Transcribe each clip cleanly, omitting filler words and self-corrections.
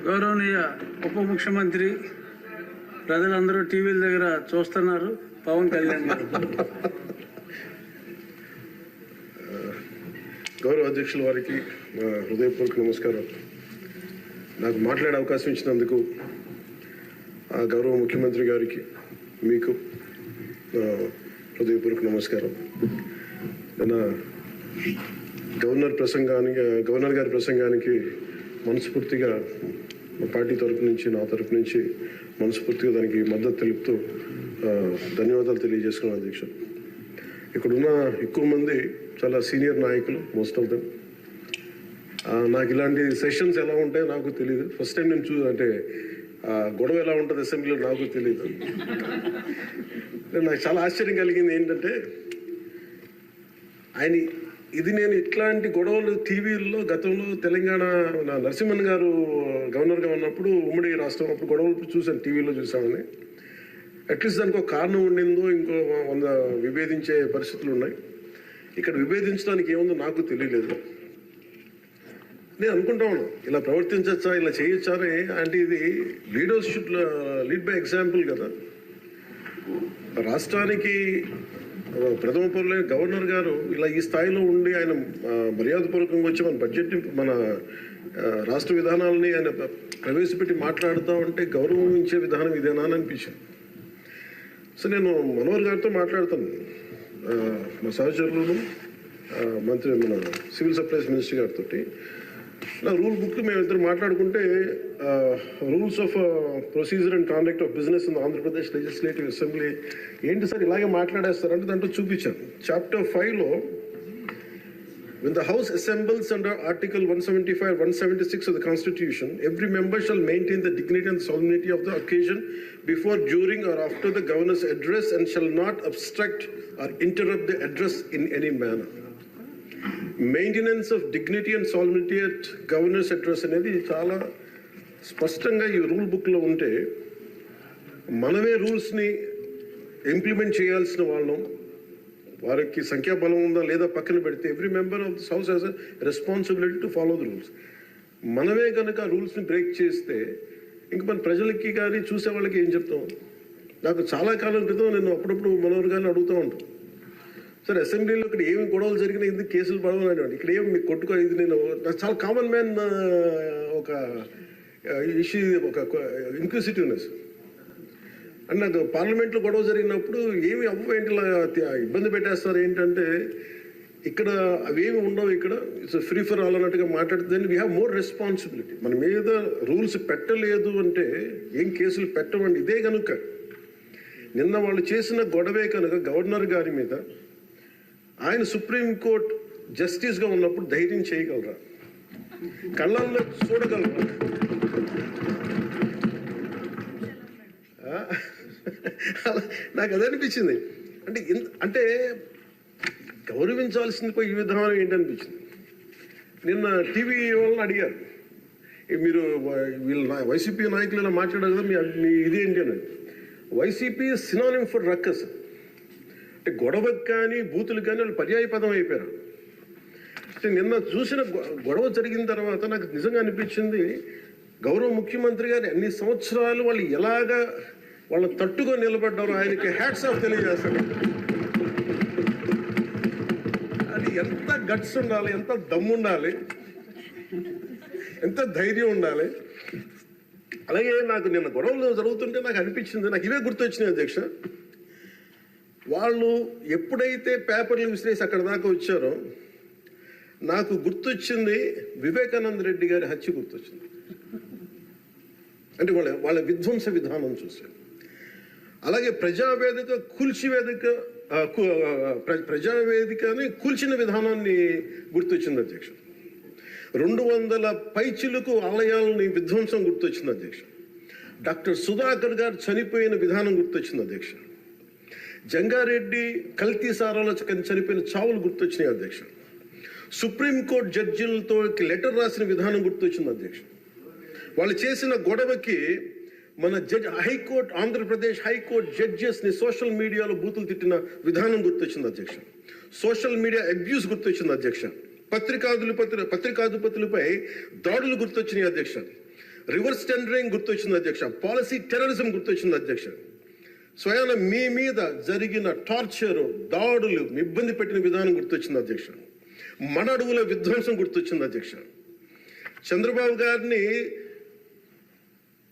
గౌరవనీయ ఉప ముఖ్యమంత్రి ప్రజలందరూ టీవీల దగ్గర చూస్తున్నారు పవన్ కళ్యాణ్ గారు. గౌరవ అధ్యక్షుల వారికి హృదయపూర్వక నమస్కారం. నాకు మాట్లాడే అవకాశం ఇచ్చినందుకు గౌరవ ముఖ్యమంత్రి గారికి మీకు హృదయపూర్వక నమస్కారం. నా గవర్నర్ గారి ప్రసంగానికి మనస్ఫూర్తిగా మా పార్టీ తరపు నుంచి నా తరపు నుంచి మనస్ఫూర్తిగా దానికి మద్దతు తెలుపుతూ ధన్యవాదాలు తెలియజేసుకున్నాను అధ్యక్షుడు. ఇక్కడున్న ఎక్కువ మంది చాలా సీనియర్ నాయకులు, మోస్ట్ ఆఫ్ దెమ్. నాకు ఇలాంటి సెషన్స్ ఎలా ఉంటాయో నాకు తెలియదు. ఫస్ట్ టైం నేను అంటే గొడవ ఎలా ఉంటుంది అసెంబ్లీలో నాకు తెలియదు. నాకు చాలా ఆశ్చర్యం కలిగింది ఏంటంటే నేను ఇట్లాంటి గొడవలు టీవీల్లో గతంలో తెలంగాణ నరసింహన్ గారు గవర్నర్గా ఉన్నప్పుడు ఉమ్మడి రాష్ట్రం అప్పుడు గొడవలు చూసాను, టీవీలో చూసామని. అట్లీస్ట్ దానికి ఒక కారణం ఉండిందో ఇంకో విభేదించే పరిస్థితులు ఉన్నాయి. ఇక్కడ విభేదించడానికి ఏముందో నాకు తెలియలేదు. నేను అనుకుంటా ఉన్నాను ఇలా ప్రవర్తించచ్చా, ఇలా చేయొచ్చా అంటే ఇది leaders should lead by example కదా. రాష్ట్రానికి ప్రథమ పౌరులైన గవర్నర్ గారు ఇలా ఈ స్థాయిలో ఉండి ఆయన మర్యాదపూర్వకంగా వచ్చి మన బడ్జెట్ మన రాష్ట్ర విధానాలని ఆయన ప్రవేశపెట్టి మాట్లాడుతూ ఉంటే గౌరవించే విధానం ఇదేనా అని అనిపించింది. సో నేను మనోహర్ గారితో మాట్లాడుతాను, మా సహచరులను మన సివిల్ సప్లైస్ మినిస్టర్ గారితో. నా రూల్ బుక్ మేమిద్దరు మాట్లాడుకుంటే rules of procedure and conduct of business in Andhra Pradesh legislative assembly ఏంటి సార్ ఇలాగే మాట్లాడేస్తారంటే దాంట్లో చూపించాను. చాప్టర్ 5లో when the House assembles under Article 175, 176 of the Constitution, every member shall maintain the dignity and solemnity of the occasion before, during or after the Governor's address and shall not obstruct or interrupt the address in any manner. Maintenance of dignity and salinity at governors address అనేది చాలా స్పష్టంగా ఈ rule బుక్లో ఉంటే మనమే రూల్స్ని implement చేయాల్సిన వాళ్ళం. వారికి సంఖ్యాబలం ఉందా లేదా పక్కన పెడితే every member of this house has a responsibility to follow the rules. మనమే కనుక రూల్స్ని బ్రేక్ చేస్తే ఇంక మన ప్రజలకి కానీ చూసే వాళ్ళకి ఏం చెప్తాం. నాకు చాలా కాలం క్రితం నేను అప్పుడప్పుడు మనోహర్ గారిని అడుగుతూ ఉంటాను, సార్ అసెంబ్లీలో ఇక్కడ ఏమి గొడవలు జరిగినా ఎందుకు కేసులు పడవని, ఇక్కడ ఏమి మీకు కొట్టుకో, ఇది నేను నాకు చాలా కామన్ మ్యాన్ ఒక ఇష్యూ, ఒక ఇన్క్విజిటివ్నెస్. అండ్ నాకు పార్లమెంట్లో గొడవ జరిగినప్పుడు ఏమి ఏంటి ఇబ్బంది పెట్టేస్తారు ఏంటంటే ఇక్కడ అవేమి ఉండవు, ఇక్కడ ఇట్స్ ఫ్రీ ఫర్ ఆల్ అన్నట్టుగా మాట్లాడితే వీ హ్యావ్ మోర్ రెస్పాన్సిబిలిటీ. మన మీద రూల్స్ పెట్టలేదు అంటే ఏం కేసులు పెట్టమండి. ఇదే కనుక నిన్న వాళ్ళు చేసిన గొడవే కనుక గవర్నర్ గారి మీద ఆయన సుప్రీంకోర్టు జస్టిస్గా ఉన్నప్పుడు ధైర్యం చేయగలరా, కళ్ళల్లో చూడగలరా? నాకు అదే అనిపించింది. అంటే గౌరవించాల్సింది పోయి ఈ విధానం ఏంటనిపించింది. నిన్న టీవీ వాళ్ళని అడిగారు, మీరు వీళ్ళు వైసీపీ నాయకులు ఇలా మాట్లాడారు కదా, మీ ఇదేంటి అని. YCP synonym for ruckus. అంటే గొడవకు కానీ బూతులకు కానీ వాళ్ళు పర్యాయ పదం అయిపోయారు. అంటే నిన్న చూసిన గొడవ జరిగిన తర్వాత నాకు నిజంగా అనిపించింది, గౌరవ ముఖ్యమంత్రి గారు అన్ని సంవత్సరాలు వాళ్ళు ఎలాగా వాళ్ళని తట్టుకొని నిలబడ్డారు, ఆయనకి హ్యాట్స్ ఆఫ్ తెలియజేస్తారు. అది ఎంత గట్స్ ఉండాలి, ఎంత దమ్ము ఉండాలి, ఎంత ధైర్యం ఉండాలి. అలాగే నాకు నిన్న గొడవలు జరుగుతుంటే నాకు అనిపించింది, నాకు ఇవే గుర్తొచ్చినాయి అధ్యక్ష. వాళ్ళు ఎప్పుడైతే పేపర్లు విసిరేసి అక్కడ దాకా వచ్చారో నాకు గుర్తొచ్చింది వివేకానంద రెడ్డి గారి హత్య గుర్తొచ్చింది. అంటే వాళ్ళ విధ్వంస విధానం చూశాను. అలాగే ప్రజావేదికని కూల్చిన విధానాన్ని గుర్తొచ్చింది అధ్యక్ష. 200 పైచిలకు ఆలయాలని విధ్వంసం గుర్తొచ్చింది అధ్యక్ష. డాక్టర్ సుధాకర్ గారు చనిపోయిన విధానం గుర్తొచ్చింది అధ్యక్ష. జంగారెడ్డి కల్తీ సారాలో చనిపోయిన చావులు గుర్తొచ్చినాయి అధ్యక్ష. సుప్రీంకోర్టు జడ్జిలతో లెటర్ రాసిన విధానం గుర్తొచ్చింది అధ్యక్ష. వాళ్ళు చేసిన గొడవకి మన హైకోర్టు, ఆంధ్రప్రదేశ్ హైకోర్టు జడ్జెస్ని సోషల్ మీడియాలో బూతులు తిట్టిన విధానం గుర్తొచ్చింది అధ్యక్ష. సోషల్ మీడియా అబ్యూస్ గుర్తొచ్చింది అధ్యక్ష. పత్రికాధిపతులపై దాడులు గుర్తొచ్చినాయి అధ్యక్ష. రివర్స్ టెండరింగ్ గుర్తొచ్చింది అధ్యక్ష, పాలసీ టెర్రరిజం గుర్తొచ్చింది అధ్యక్ష, స్వయాన మీ మీద జరిగిన టార్చరు, దాడులు, ఇబ్బంది పెట్టిన విధానం గుర్తొచ్చింది అధ్యక్ష, మన అడవుల విధ్వంసం గుర్తొచ్చింది అధ్యక్ష, చంద్రబాబు గారిని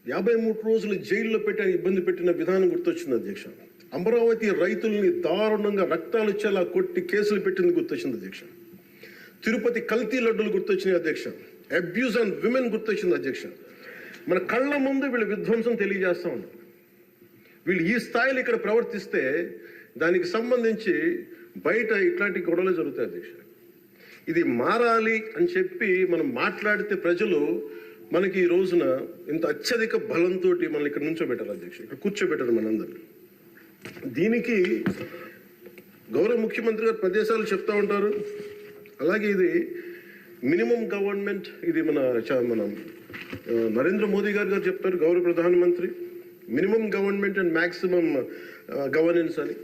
53 రోజులు జైల్లో పెట్టి ఇబ్బంది పెట్టిన విధానం గుర్తొచ్చింది అధ్యక్ష, అమరావతి రైతుల్ని దారుణంగా రక్తాలు వచ్చేలా కొట్టి కేసులు పెట్టింది గుర్తొచ్చింది అధ్యక్ష, తిరుపతి కల్తీ లడ్డులు గుర్తొచ్చినాయి అధ్యక్ష, అబ్యూజ్ ఆన్ విమెన్ గుర్తొచ్చింది అధ్యక్ష. మన కళ్ళ ముందు వీళ్ళు విధ్వంసం తెలియజేస్తా ఉన్నారు. వీళ్ళు ఈ స్థాయిలో ఇక్కడ ప్రవర్తిస్తే దానికి సంబంధించి బయట ఇట్లాంటి గొడవలు జరుగుతాయి అధ్యక్ష. ఇది మారాలి అని చెప్పి మనం మాట్లాడితే ప్రజలు మనకి ఈ రోజున ఇంత అత్యధిక బలంతో మనల్ని ఇక్కడ నుంచోబెట్టారు అధ్యక్ష, ఇక్కడ కూర్చోబెట్టారు మనందరినీ. దీనికి గౌరవ ముఖ్యమంత్రి గారు ప్రదేశాలు చెప్తా ఉంటారు. అలాగే ఇది మినిమం గవర్నమెంట్, ఇది మన నరేంద్ర మోదీ గారు చెప్తారు, గౌరవ ప్రధానమంత్రి, minimum government and maximum governance అని.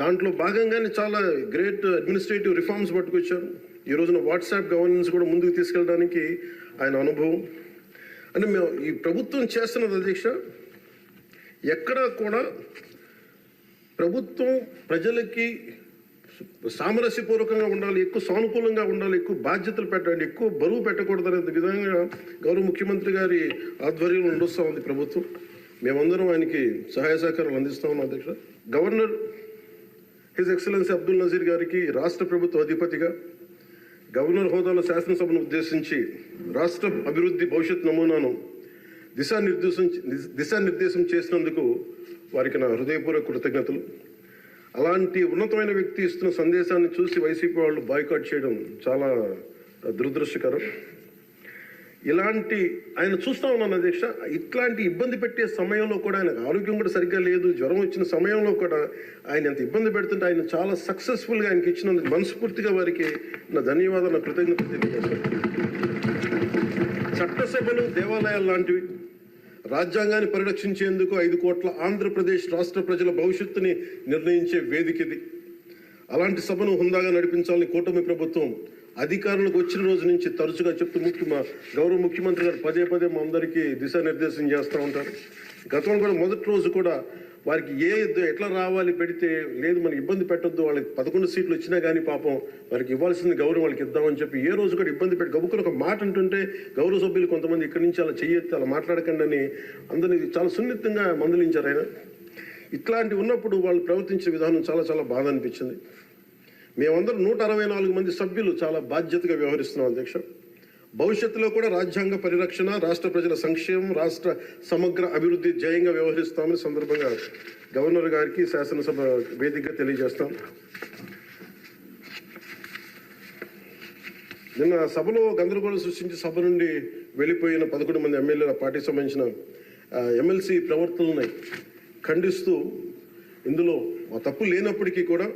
దాంట్లో భాగంగానే చాలా గ్రేట్ అడ్మినిస్ట్రేటివ్ రిఫార్మ్స్ పట్టుకొచ్చారు. ఈ రోజున వాట్సాప్ గవర్నెన్స్ కూడా ముందుకు తీసుకెళ్ళడానికి ఆయన అనుభవం. అంటే మేము ఈ ప్రభుత్వం చేస్తున్నది అధ్యక్ష, ఎక్కడా కూడా ప్రభుత్వం ప్రజలకి సామరస్యపూర్వకంగా ఉండాలి, ఎక్కువ సానుకూలంగా ఉండాలి, ఎక్కువ బాధ్యతలు పెట్టాలి, ఎక్కువ బరువు పెట్టకూడదు అనే విధంగా గౌరవ ముఖ్యమంత్రి గారి ఆధ్వర్యంలో నడుస్తూ ఉంది ప్రభుత్వం. మేమందరం ఆయనకి సహాయ సహకారాలు అందిస్తా ఉన్నాం అధ్యక్ష. Governor his excellency Abdul Nazeer గారికి రాష్ట్ర ప్రభుత్వ అధిపతిగా గవర్నర్ హోదాలో శాసనసభను ఉద్దేశించి రాష్ట్ర అభివృద్ధి భవిష్యత్ నమూనాను దిశానిర్దేశం చేసినందుకు వారికి నా హృదయపూర్వక కృతజ్ఞతలు. అలాంటి ఉన్నతమైన వ్యక్తి ఇస్తున్న సందేశాన్ని చూసి వైసీపీ వాళ్ళు బాయ్కాట్ చేయడం చాలా దురదృష్టకరం. ఇలాంటి ఆయన చూస్తా ఉన్నాను అధ్యక్ష, ఇట్లాంటి ఇబ్బంది పెట్టే సమయంలో కూడా ఆయన ఆరోగ్యం కూడా సరిగ్గా లేదు, జ్వరం వచ్చిన సమయంలో కూడా ఆయన ఎంత ఇబ్బంది పెడుతుంటే ఆయన చాలా సక్సెస్ఫుల్గా ఆయనకి ఇచ్చినందుకు మనస్ఫూర్తిగా వారికి నా ధన్యవాదాలు, నా కృతజ్ఞతలు తెలియజేస్తాను. చట్టసభలు దేవాలయాలు లాంటివి రాజ్యాంగాన్ని పరిరక్షించేందుకు 5 కోట్ల ఆంధ్రప్రదేశ్ రాష్ట్ర ప్రజల భవిష్యత్తుని నిర్ణయించే వేదిక ఇది. అలాంటి సభను హుందాగా నడిపించాలని కూటమి ప్రభుత్వం అధికారులకు వచ్చిన రోజు నుంచి తరచుగా చెప్తూ గౌరవ ముఖ్యమంత్రి గారు పదే మా అందరికీ దిశానిర్దేశం చేస్తూ ఉంటారు. గతంలో కూడా మొదటి రోజు కూడా వారికి ఎట్లా రావాలి పెడితే లేదు మనం ఇబ్బంది పెట్టొద్దు, వాళ్ళకి 11 సీట్లు వచ్చినా కానీ పాపం వారికి ఇవ్వాల్సింది గౌరవం వాళ్ళకి ఇద్దామని చెప్పి ఏ రోజు కూడా ఇబ్బంది పెట్టి గబుక్కుని ఒక మాట అంటుంటే గౌరవ సభ్యులు కొంతమంది ఇక్కడి నుంచి అలా చెయ్యొద్దు, అలా మాట్లాడకండి అని అందరినీ చాలా సున్నితంగా మందలించారు ఆయన. ఇట్లాంటి ఉన్నప్పుడు వాళ్ళు ప్రవర్తించే విధానం చాలా బాధ అనిపించింది. మేమందరం 164 మంది సభ్యులు చాలా బాధ్యతగా వ్యవహరిస్తున్నాం అధ్యక్ష. భవిష్యత్తులో కూడా రాజ్యాంగ పరిరక్షణ, రాష్ట్ర ప్రజల సంక్షేమం, రాష్ట్ర సమగ్ర అభివృద్ధి ధ్యేయంగా వ్యవహరిస్తామని సందర్భంగా గవర్నర్ గారికి శాసనసభ వేదికగా తెలియజేస్తాం. నిన్న సభలో గందరగోళం సృష్టించి సభ నుండి వెళ్ళిపోయిన 11 మంది ఎమ్మెల్యేల పార్టీకి సంబంధించిన ఎమ్మెల్సీ ప్రవర్తనని ఖండిస్తూ ఇందులో ఆ తప్పు లేనప్పటికీ కూడా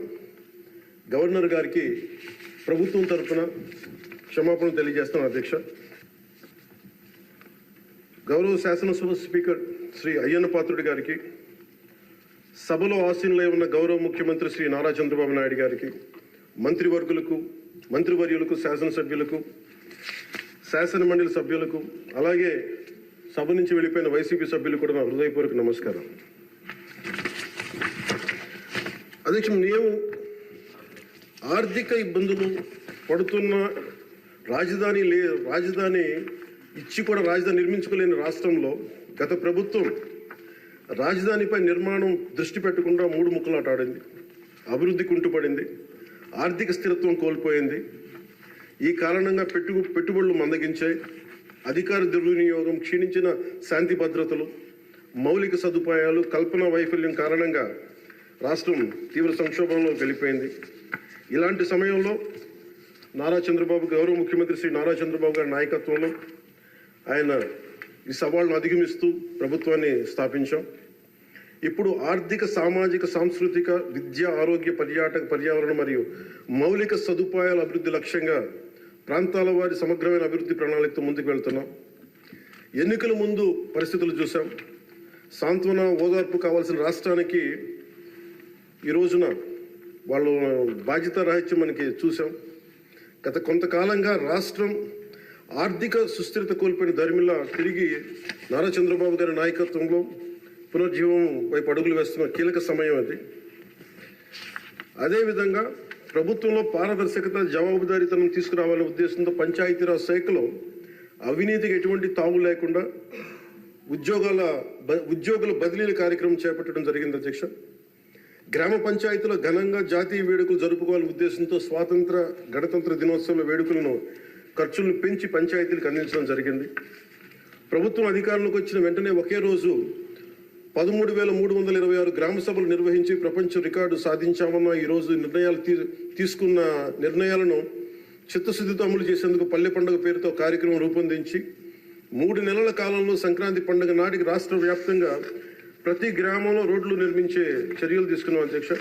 గవర్నర్ గారికి ప్రభుత్వం తరఫున క్షమాపణ తెలియజేస్తాను అధ్యక్ష. గౌరవ శాసనసభ స్పీకర్ శ్రీ అయ్యన్న పాత్రుడి గారికి, సభలో ఆసీనులై ఉన్న గౌరవ ముఖ్యమంత్రి శ్రీ నారా చంద్రబాబు నాయుడు గారికి, మంత్రివర్యులకు, శాసనసభ్యులకు, శాసనమండలి సభ్యులకు, అలాగే సభ నుంచి వెళ్ళిపోయిన వైసీపీ సభ్యులకు కూడా నా హృదయపూర్వక నమస్కారం. అధ్యక్ష, మేము ఆర్థిక ఇబ్బందులు పడుతున్న రాజధాని ఇచ్చి కూడా రాజధాని నిర్మించుకోలేని రాష్ట్రంలో గత ప్రభుత్వం రాజధానిపై నిర్మాణం దృష్టి పెట్టకుండా 3 ముక్కలాట ఆడింది. అభివృద్ధి కుంటుపడింది, ఆర్థిక స్థిరత్వం కోల్పోయింది. ఈ కారణంగా పెట్టుబడులు మందగించాయి, అధికార దుర్వినియోగం, క్షీణించిన శాంతి భద్రతలు, మౌలిక సదుపాయాలు, కల్పన వైఫల్యం కారణంగా రాష్ట్రం తీవ్ర సంక్షోభంలో వెళ్ళిపోయింది. ఇలాంటి సమయంలో గౌరవ ముఖ్యమంత్రి శ్రీ నారా చంద్రబాబు గారి నాయకత్వంలో ఆయన ఈ సవాళ్ళను అధిగమిస్తూ ప్రభుత్వాన్ని స్థాపించాం. ఇప్పుడు ఆర్థిక, సామాజిక, సాంస్కృతిక, విద్య, ఆరోగ్య, పర్యావరణ మరియు మౌలిక సదుపాయాల అభివృద్ధి లక్ష్యంగా ప్రాంతాల వారి సమగ్రమైన అభివృద్ధి ప్రణాళికతో ముందుకు వెళ్తున్నాం. ఎన్నికల ముందు పరిస్థితులు చూసాం. సాంత్వన, ఓదార్పు కావాల్సిన రాష్ట్రానికి ఈ రోజున వాళ్ళు బాధ్యత రాహిత్యం మనకి చూసాం. గత కొంతకాలంగా రాష్ట్రం ఆర్థిక సుస్థిరత కోల్పోయిన దరిమిలా తిరిగి నారా చంద్రబాబు గారి నాయకత్వంలో పునర్జీవం వైపు అడుగులు వేస్తున్న కీలక సమయం అది. అదేవిధంగా ప్రభుత్వంలో పారదర్శకత, జవాబుదారీతనం తీసుకురావాలనే ఉద్దేశంతో పంచాయతీరాజ్ శాఖలో అవినీతికి ఎటువంటి తావు లేకుండా ఉద్యోగుల బదిలీల కార్యక్రమం చేపట్టడం జరిగింది అధ్యక్ష. గ్రామ పంచాయతీలో ఘనంగా జాతీయ వేడుకలు జరుపుకోవాలనే ఉద్దేశంతో స్వాతంత్ర గణతంత్ర దినోత్సవ వేడుకలను ఖర్చులను పెంచి పంచాయతీలకు అందించడం జరిగింది. ప్రభుత్వం అధికారంలోకి వచ్చిన వెంటనే ఒకే రోజు 13,326 గ్రామ సభలు నిర్వహించి ప్రపంచ రికార్డు సాధించామన్న ఈరోజు తీసుకున్న నిర్ణయాలను చిత్తశుద్ధితో అమలు చేసేందుకు పల్లె పండుగ పేరుతో కార్యక్రమం రూపొందించి 3 నెలల కాలంలో సంక్రాంతి పండుగ నాటికి రాష్ట్ర వ్యాప్తంగా ప్రతి గ్రామంలో రోడ్లు నిర్మించే చర్యలు తీసుకున్నాం అధ్యక్ష.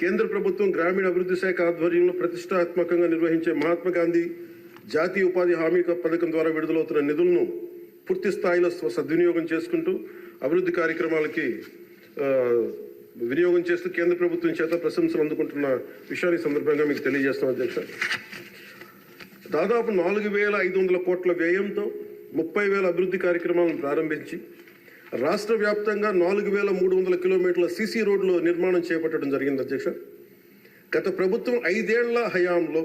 కేంద్ర ప్రభుత్వం గ్రామీణ అభివృద్ధి శాఖ ఆధ్వర్యంలో ప్రతిష్టాత్మకంగా నిర్వహించే మహాత్మా గాంధీ జాతీయ ఉపాధి హామీ పథకం ద్వారా విడుదలవుతున్న నిధులను పూర్తి స్థాయిలో సద్వినియోగం చేసుకుంటూ అభివృద్ధి కార్యక్రమాలకి వినియోగం చేస్తూ కేంద్ర ప్రభుత్వం చేత ప్రశంసలు అందుకుంటున్న విషయాన్ని సందర్భంగా మీకు తెలియజేస్తాం అధ్యక్ష. దాదాపు 4,500 కోట్ల వ్యయంతో 30,000 అభివృద్ధి కార్యక్రమాలను ప్రారంభించి రాష్ట్ర వ్యాప్తంగా 4,300 కిలోమీటర్ల సీసీ రోడ్లు నిర్మాణం చేపట్టడం జరిగింది అధ్యక్ష. గత ప్రభుత్వం 5 ఏళ్ల హయాంలో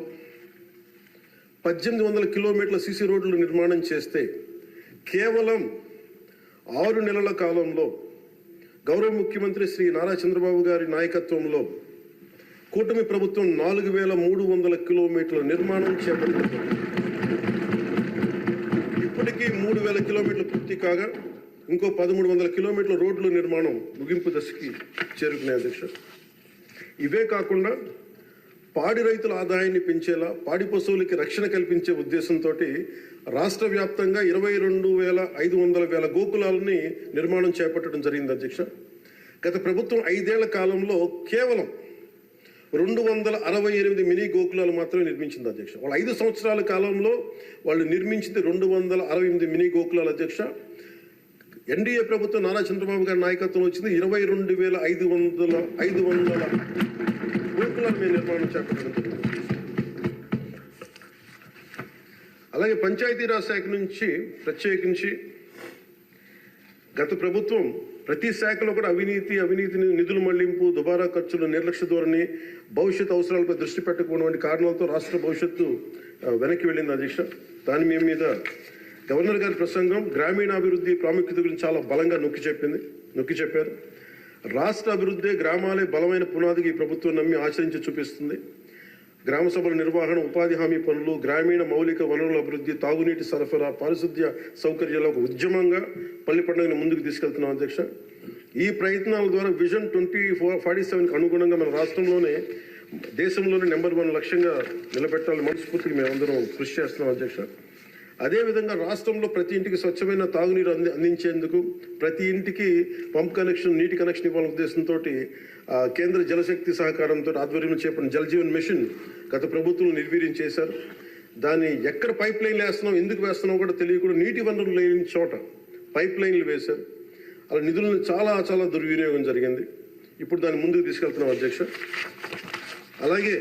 1,800 కిలోమీటర్ల సీసీ రోడ్లు నిర్మాణం చేస్తే కేవలం 6 నెలల కాలంలో గౌరవ ముఖ్యమంత్రి శ్రీ నారా చంద్రబాబు గారి నాయకత్వంలో కూటమి ప్రభుత్వం 4,300 కిలోమీటర్ల నిర్మాణం చేపట్టింది. ఇప్పటికీ 3,000 కిలోమీటర్లు పూర్తి కాగా ఇంకో 1,300 కిలోమీటర్ల రోడ్ల నిర్మాణం ముగింపు దశకి చేరుకునే అధ్యక్ష. ఇవే కాకుండా పాడి రైతుల ఆదాయాన్ని పెంచేలా, పాడి పశువులకి రక్షణ కల్పించే ఉద్దేశంతో రాష్ట్ర వ్యాప్తంగా 22,500 గోకులాలని నిర్మాణం చేపట్టడం జరిగింది అధ్యక్ష. గత ప్రభుత్వం 5 ఏళ్ల కాలంలో కేవలం 268 మినీ గోకులాలు మాత్రమే నిర్మించింది అధ్యక్ష. వాళ్ళు 5 సంవత్సరాల కాలంలో వాళ్ళు నిర్మించింది 268 మినీ గోకులాలు అధ్యక్ష. ఎన్డీఏ ప్రభుత్వం నారా చంద్రబాబు గారి నాయకత్వం వచ్చింది 22,500 గోకులాలు మేము నిర్మాణం చేపట్టడం జరిగింది. అలాగే పంచాయతీరాజ్ శాఖ నుంచి ప్రత్యేకించి గత ప్రభుత్వం ప్రతి శాఖలో కూడా అవినీతిని, నిధుల మళ్లింపు, దుబారా ఖర్చులు, నిర్లక్ష్య ధోరణి, భవిష్యత్ అవసరాలపై దృష్టి పెట్టకపోవడం వంటి కారణాలతో రాష్ట్ర భవిష్యత్తు వెనక్కి వెళ్ళింది అధ్యక్ష. దాని మీద గవర్నర్ గారి ప్రసంగం గ్రామీణాభివృద్ధి ప్రాముఖ్యత గురించి చాలా బలంగా నొక్కి చెప్పారు. రాష్ట్ర అభివృద్ధి గ్రామాలే బలమైన పునాదికి ఈ ప్రభుత్వం నమ్మి ఆచరించి చూపిస్తుంది. గ్రామ సభల నిర్వహణ, ఉపాధి హామీ పనులు, గ్రామీణ మౌలిక వనరుల అభివృద్ధి, తాగునీటి సరఫరా, పారిశుద్ధ్య సౌకర్యాల ఒక ఉద్యమంగా పల్లి పండుగను ముందుకు తీసుకెళ్తున్నాం అధ్యక్ష. ఈ ప్రయత్నాల ద్వారా విజన్ 2047కి అనుగుణంగా మన రాష్ట్రంలోనే దేశంలోనే నెంబర్ 1 లక్ష్యంగా నిలబెట్టాలని మనస్ఫూర్తిగా మేమందరం కృషి చేస్తున్నాం అధ్యక్ష. అదేవిధంగా రాష్ట్రంలో ప్రతి ఇంటికి స్వచ్ఛమైన తాగునీరు అందించేందుకు ప్రతి ఇంటికి పంప్ కనెక్షన్, నీటి కనెక్షన్ ఇవ్వాలనే ఉద్దేశంతో కేంద్ర జలశక్తి సహకారంతో ఆధ్వర్యంలో చేపట్టిన జల్ జీవన్ మిషన్ గత ప్రభుత్వం నిర్వీర్యం చేశారు. దాన్ని ఎక్కడ పైప్ లైన్లు వేస్తున్నాం, ఎందుకు వేస్తున్నాం కూడా తెలియకుండా నీటి వనరులు లేని చోట పైప్ లైన్లు వేశారు. అలా నిధులను చాలా దుర్వినియోగం జరిగింది. ఇప్పుడు దాన్ని ముందుకు తీసుకెళ్తున్నాం అధ్యక్ష. అలాగే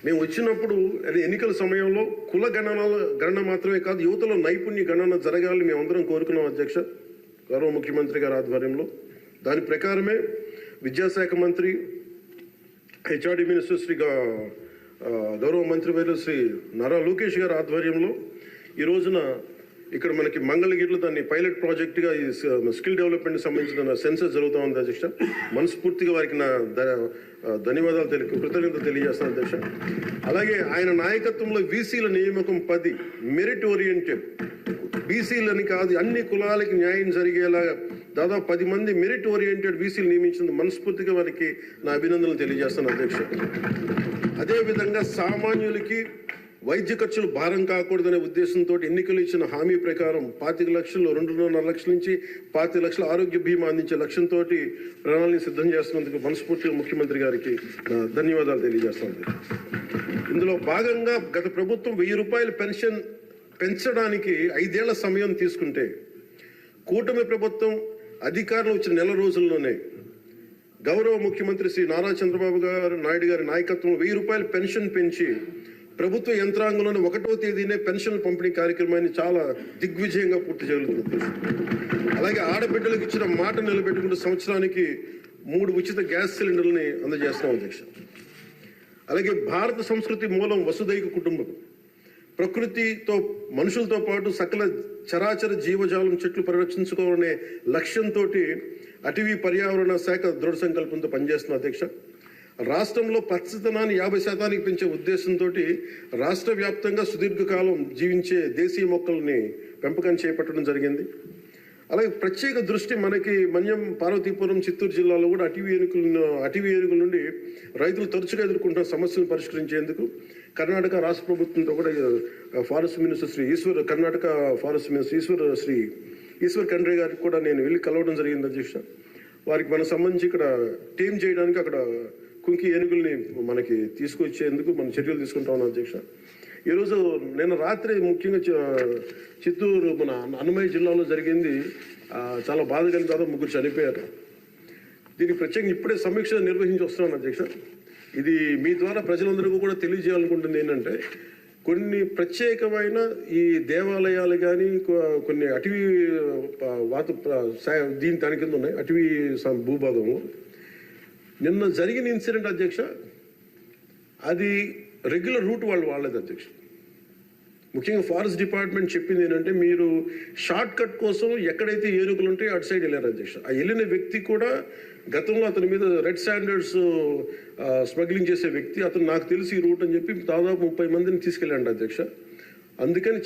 మేము వచ్చినప్పుడు ఎన్నికల సమయంలో కుల గణన మాత్రమే కాదు, యువతలో నైపుణ్య గణన జరగాలని మేమందరం కోరుకున్నాం అధ్యక్ష, గౌరవ ముఖ్యమంత్రి గారి ఆధ్వర్యంలో. దాని ప్రకారమే విద్యాశాఖ మంత్రి, హెచ్ఆర్డి మినిస్టర్ శ్రీ గౌరవ మంత్రివర్యులు శ్రీ నారా లోకేష్ గారి ఆధ్వర్యంలో ఈ రోజున ఇక్కడ మనకి మంగళగిరిలో దాన్ని పైలట్ ప్రాజెక్టుగా ఈ స్కిల్ డెవలప్మెంట్కి సంబంధించిన సెన్సస్ జరుగుతూ ఉంది అధ్యక్ష. మనస్ఫూర్తిగా వారికి నా ధన్యవాదాలు కృతజ్ఞతలు తెలియజేస్తాను అధ్యక్ష. అలాగే ఆయన నాయకత్వంలో బీసీల నియామకం 10 మెరిట్ ఓరియంటెడ్, బీసీలని కాదు అన్ని కులాలకి న్యాయం జరిగేలాగా దాదాపు 10 మంది మెరిట్ ఓరియంటెడ్ బీసీలు నియమించింది మనస్ఫూర్తిగా వారికి నా అభినందనలు తెలియజేస్తాను అధ్యక్ష. అదేవిధంగా సామాన్యులకి వైద్య ఖర్చులు భారం కాకూడదనే ఉద్దేశంతో ఎన్నికలు ఇచ్చిన హామీ ప్రకారం 25 లక్షలు, 2.5 లక్షల నుంచి 25 లక్షల ఆరోగ్య బీమా అందించే లక్ష్యంతో ప్రణాళిక సిద్ధం చేస్తున్నందుకు మనస్ఫూర్తిగా ముఖ్యమంత్రి గారికి ధన్యవాదాలు తెలియజేస్తాను. ఇందులో భాగంగా గత ప్రభుత్వం 1,000 రూపాయలు పెన్షన్ పెంచడానికి 5 ఏళ్ల సమయం తీసుకుంటే కూటమి ప్రభుత్వం అధికారంలో వచ్చిన నెల రోజుల్లోనే గౌరవ ముఖ్యమంత్రి శ్రీ నారా చంద్రబాబు నాయుడు గారి నాయకత్వంలో 1,000 రూపాయలు పెన్షన్ పెంచి ప్రభుత్వ యంత్రాంగంలోని 1వ తేదీనే పెన్షన్ పంపిణీ కార్యక్రమాన్ని చాలా దిగ్విజయంగా పూర్తి జరుగుతుంది. అలాగే ఆడబిడ్డలకు ఇచ్చిన మాట నిలబెట్టుకుంటూ సంవత్సరానికి 3 ఉచిత గ్యాస్ సిలిండర్లని అందజేస్తున్నాం అధ్యక్ష. అలాగే భారత సంస్కృతి మూలం వసుదైక కుటుంబం. ప్రకృతితో మనుషులతో పాటు సకల చరాచర జీవజాలం చెట్లు పరిరక్షించుకోవాలనే లక్ష్యంతో అటవీ పర్యావరణ శాఖ దృఢ సంకల్పంతో పనిచేస్తున్న అధ్యక్ష. రాష్ట్రంలో పచ్చదనాన్ని 50% పెంచే ఉద్దేశంతో రాష్ట్ర వ్యాప్తంగా సుదీర్ఘకాలం జీవించే దేశీయ మొక్కల్ని పెంపకం చేపట్టడం జరిగింది. అలాగే ప్రత్యేక దృష్టి మనకి మన్యం, పార్వతీపురం, చిత్తూరు జిల్లాలో కూడా అటవీ ఏనుగుల నుండి రైతులు తరచుగా ఎదుర్కొంటున్న సమస్యలను పరిష్కరించేందుకు కర్ణాటక రాష్ట్ర ప్రభుత్వంతో కూడా forest minister Karnataka forest minister Eshwar Khandre గారికి కూడా నేను వెళ్ళి కలవడం జరిగింది అధ్యక్ష. వారికి మనకు సంబంధించి ఇక్కడ టీం చేయడానికి అక్కడ కుంకి ఏనుగుల్ని మనకి తీసుకొచ్చేందుకు మనం చర్యలు తీసుకుంటా ఉన్నాం అధ్యక్ష. ఈరోజు నిన్న రాత్రి ముఖ్యంగా చిత్తూరు మన అన్నమయ్య జిల్లాలో జరిగింది. చాలా బాధ కలిగిన తర్వాత 3 చనిపోయారు. దీనికి ప్రత్యేకంగా ఇప్పుడే సమీక్ష నిర్వహించి వస్తున్నాను అధ్యక్ష. ఇది మీ ద్వారా ప్రజలందరికీ కూడా తెలియజేయాలనుకుంటుంది ఏంటంటే, కొన్ని ప్రత్యేకమైన ఈ దేవాలయాలు కానీ కొన్ని అటవీ దాని కింద ఉన్నాయి అటవీ భూభాగము. నిన్న జరిగిన ఇన్సిడెంట్ అధ్యక్ష, అది రెగ్యులర్ రూట్ వాళ్ళు వాళ్ళది అధ్యక్ష. ముఖ్యంగా ఫారెస్ట్ డిపార్ట్మెంట్ చెప్పింది ఏంటంటే, మీరు షార్ట్ కట్ కోసం ఎక్కడైతే ఏనుగులు ఉంటాయో అటు సైడ్ వెళ్ళారు అధ్యక్ష. ఆ వెళ్ళిన వ్యక్తి కూడా గతంలో అతని మీద రెడ్ స్టాండర్డ్స్ స్మగ్లింగ్ చేసే వ్యక్తి. అతను నాకు తెలిసి ఈ రూట్ అని చెప్పి దాదాపు 30 మందిని తీసుకెళ్ళండి అధ్యక్ష. అందుకని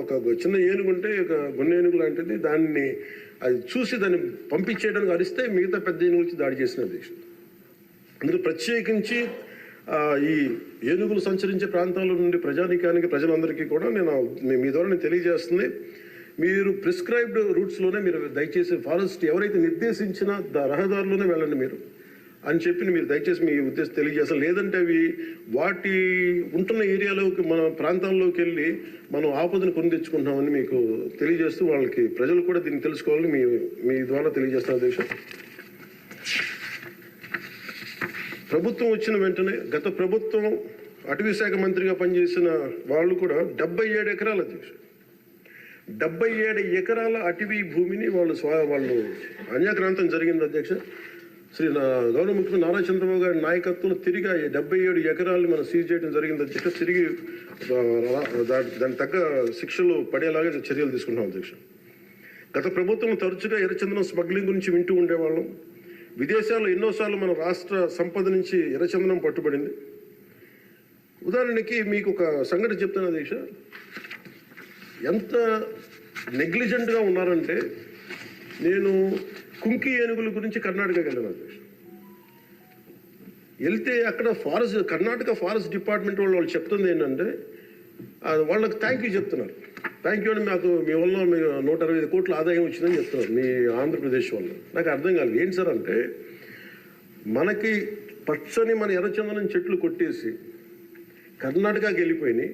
ఒక చిన్న ఏనుగు ఉంటే ఒక గొన్న ఏనుగు లాంటిది, దాన్ని అది చూసి దాన్ని పంపించేయడానికి అరిస్తే మిగతా పెద్ద ఏనుగులకి దాడి చేసిన అధ్యక్ష. అందులో ప్రత్యేకించి ఈ ఏనుగులు సంచరించే ప్రాంతాల నుండి ప్రజలందరికీ కూడా మీ ద్వారా నేను తెలియజేస్తుంది, మీరు ప్రిస్క్రైబ్డ్ రూట్స్లోనే మీరు దయచేసి ఫారెస్ట్ ఎవరైతే నిర్దేశించిన రహదారులోనే వెళ్ళండి మీరు అని చెప్పి మీరు దయచేసి మీ ఉద్దేశం తెలియజేస్తారు. లేదంటే అవి వాటి ఉంటున్న ఏరియాలోకి మన ప్రాంతాల్లోకి వెళ్ళి మనం ఆపదను కొని తెచ్చుకుంటున్నామని మీకు తెలియజేస్తూ వాళ్ళకి ప్రజలు కూడా దీన్ని తెలుసుకోవాలని మీ ద్వారా తెలియజేస్తున్న దేశం. ప్రభుత్వం వచ్చిన వెంటనే గత ప్రభుత్వం అటవీ శాఖ మంత్రిగా పనిచేసిన వాళ్ళు కూడా 77 ఎకరాల అధ్యక్ష 77 ఎకరాల అటవీ భూమిని వాళ్ళు అన్యాక్రాంతం జరిగింది అధ్యక్ష. గౌరవ ముఖ్యమంత్రి నారా చంద్రబాబు గారి నాయకత్వంలో తిరిగి 77 ఎకరాలను మనం సీజ్ చేయడం జరిగింది అధ్యక్ష. తిరిగి దాని తగ్గ శిక్షలు పడేలాగా చర్యలు తీసుకుంటాం అధ్యక్ష. గత ప్రభుత్వం తరచుగా ఎర్రచందనం స్మగ్లింగ్ గురించి వింటూ ఉండేవాళ్ళం. విదేశాల్లో ఎన్నోసార్లు మన రాష్ట్ర సంపద నుంచి ఎర్రచందనం పట్టుబడింది. ఉదాహరణకి మీకు ఒక సంఘటన చెప్తాను అధ్యక్ష. ఎంత నెగ్లిజెంట్గా ఉన్నారంటే, నేను కుంకి ఏనుగుల గురించి కర్ణాటకకి వెళ్ళాను అధ్యక్ష. వెళ్తే అక్కడ కర్ణాటక ఫారెస్ట్ డిపార్ట్మెంట్ వాళ్ళు చెప్తుంది ఏంటంటే, వాళ్ళకి థ్యాంక్ యూ చెప్తున్నారు. థ్యాంక్ యూ అని మాకు మీ వల్ల 125 కోట్ల ఆదాయం వచ్చిందని చెప్తున్నారు మీ ఆంధ్రప్రదేశ్ వల్ల. నాకు అర్థం కాలేదు ఏంటి సార్ అంటే, మనకి పచ్చని మన ఎర్రచందనం చెట్లు కొట్టేసి కర్ణాటకకి వెళ్ళిపోయినాయి.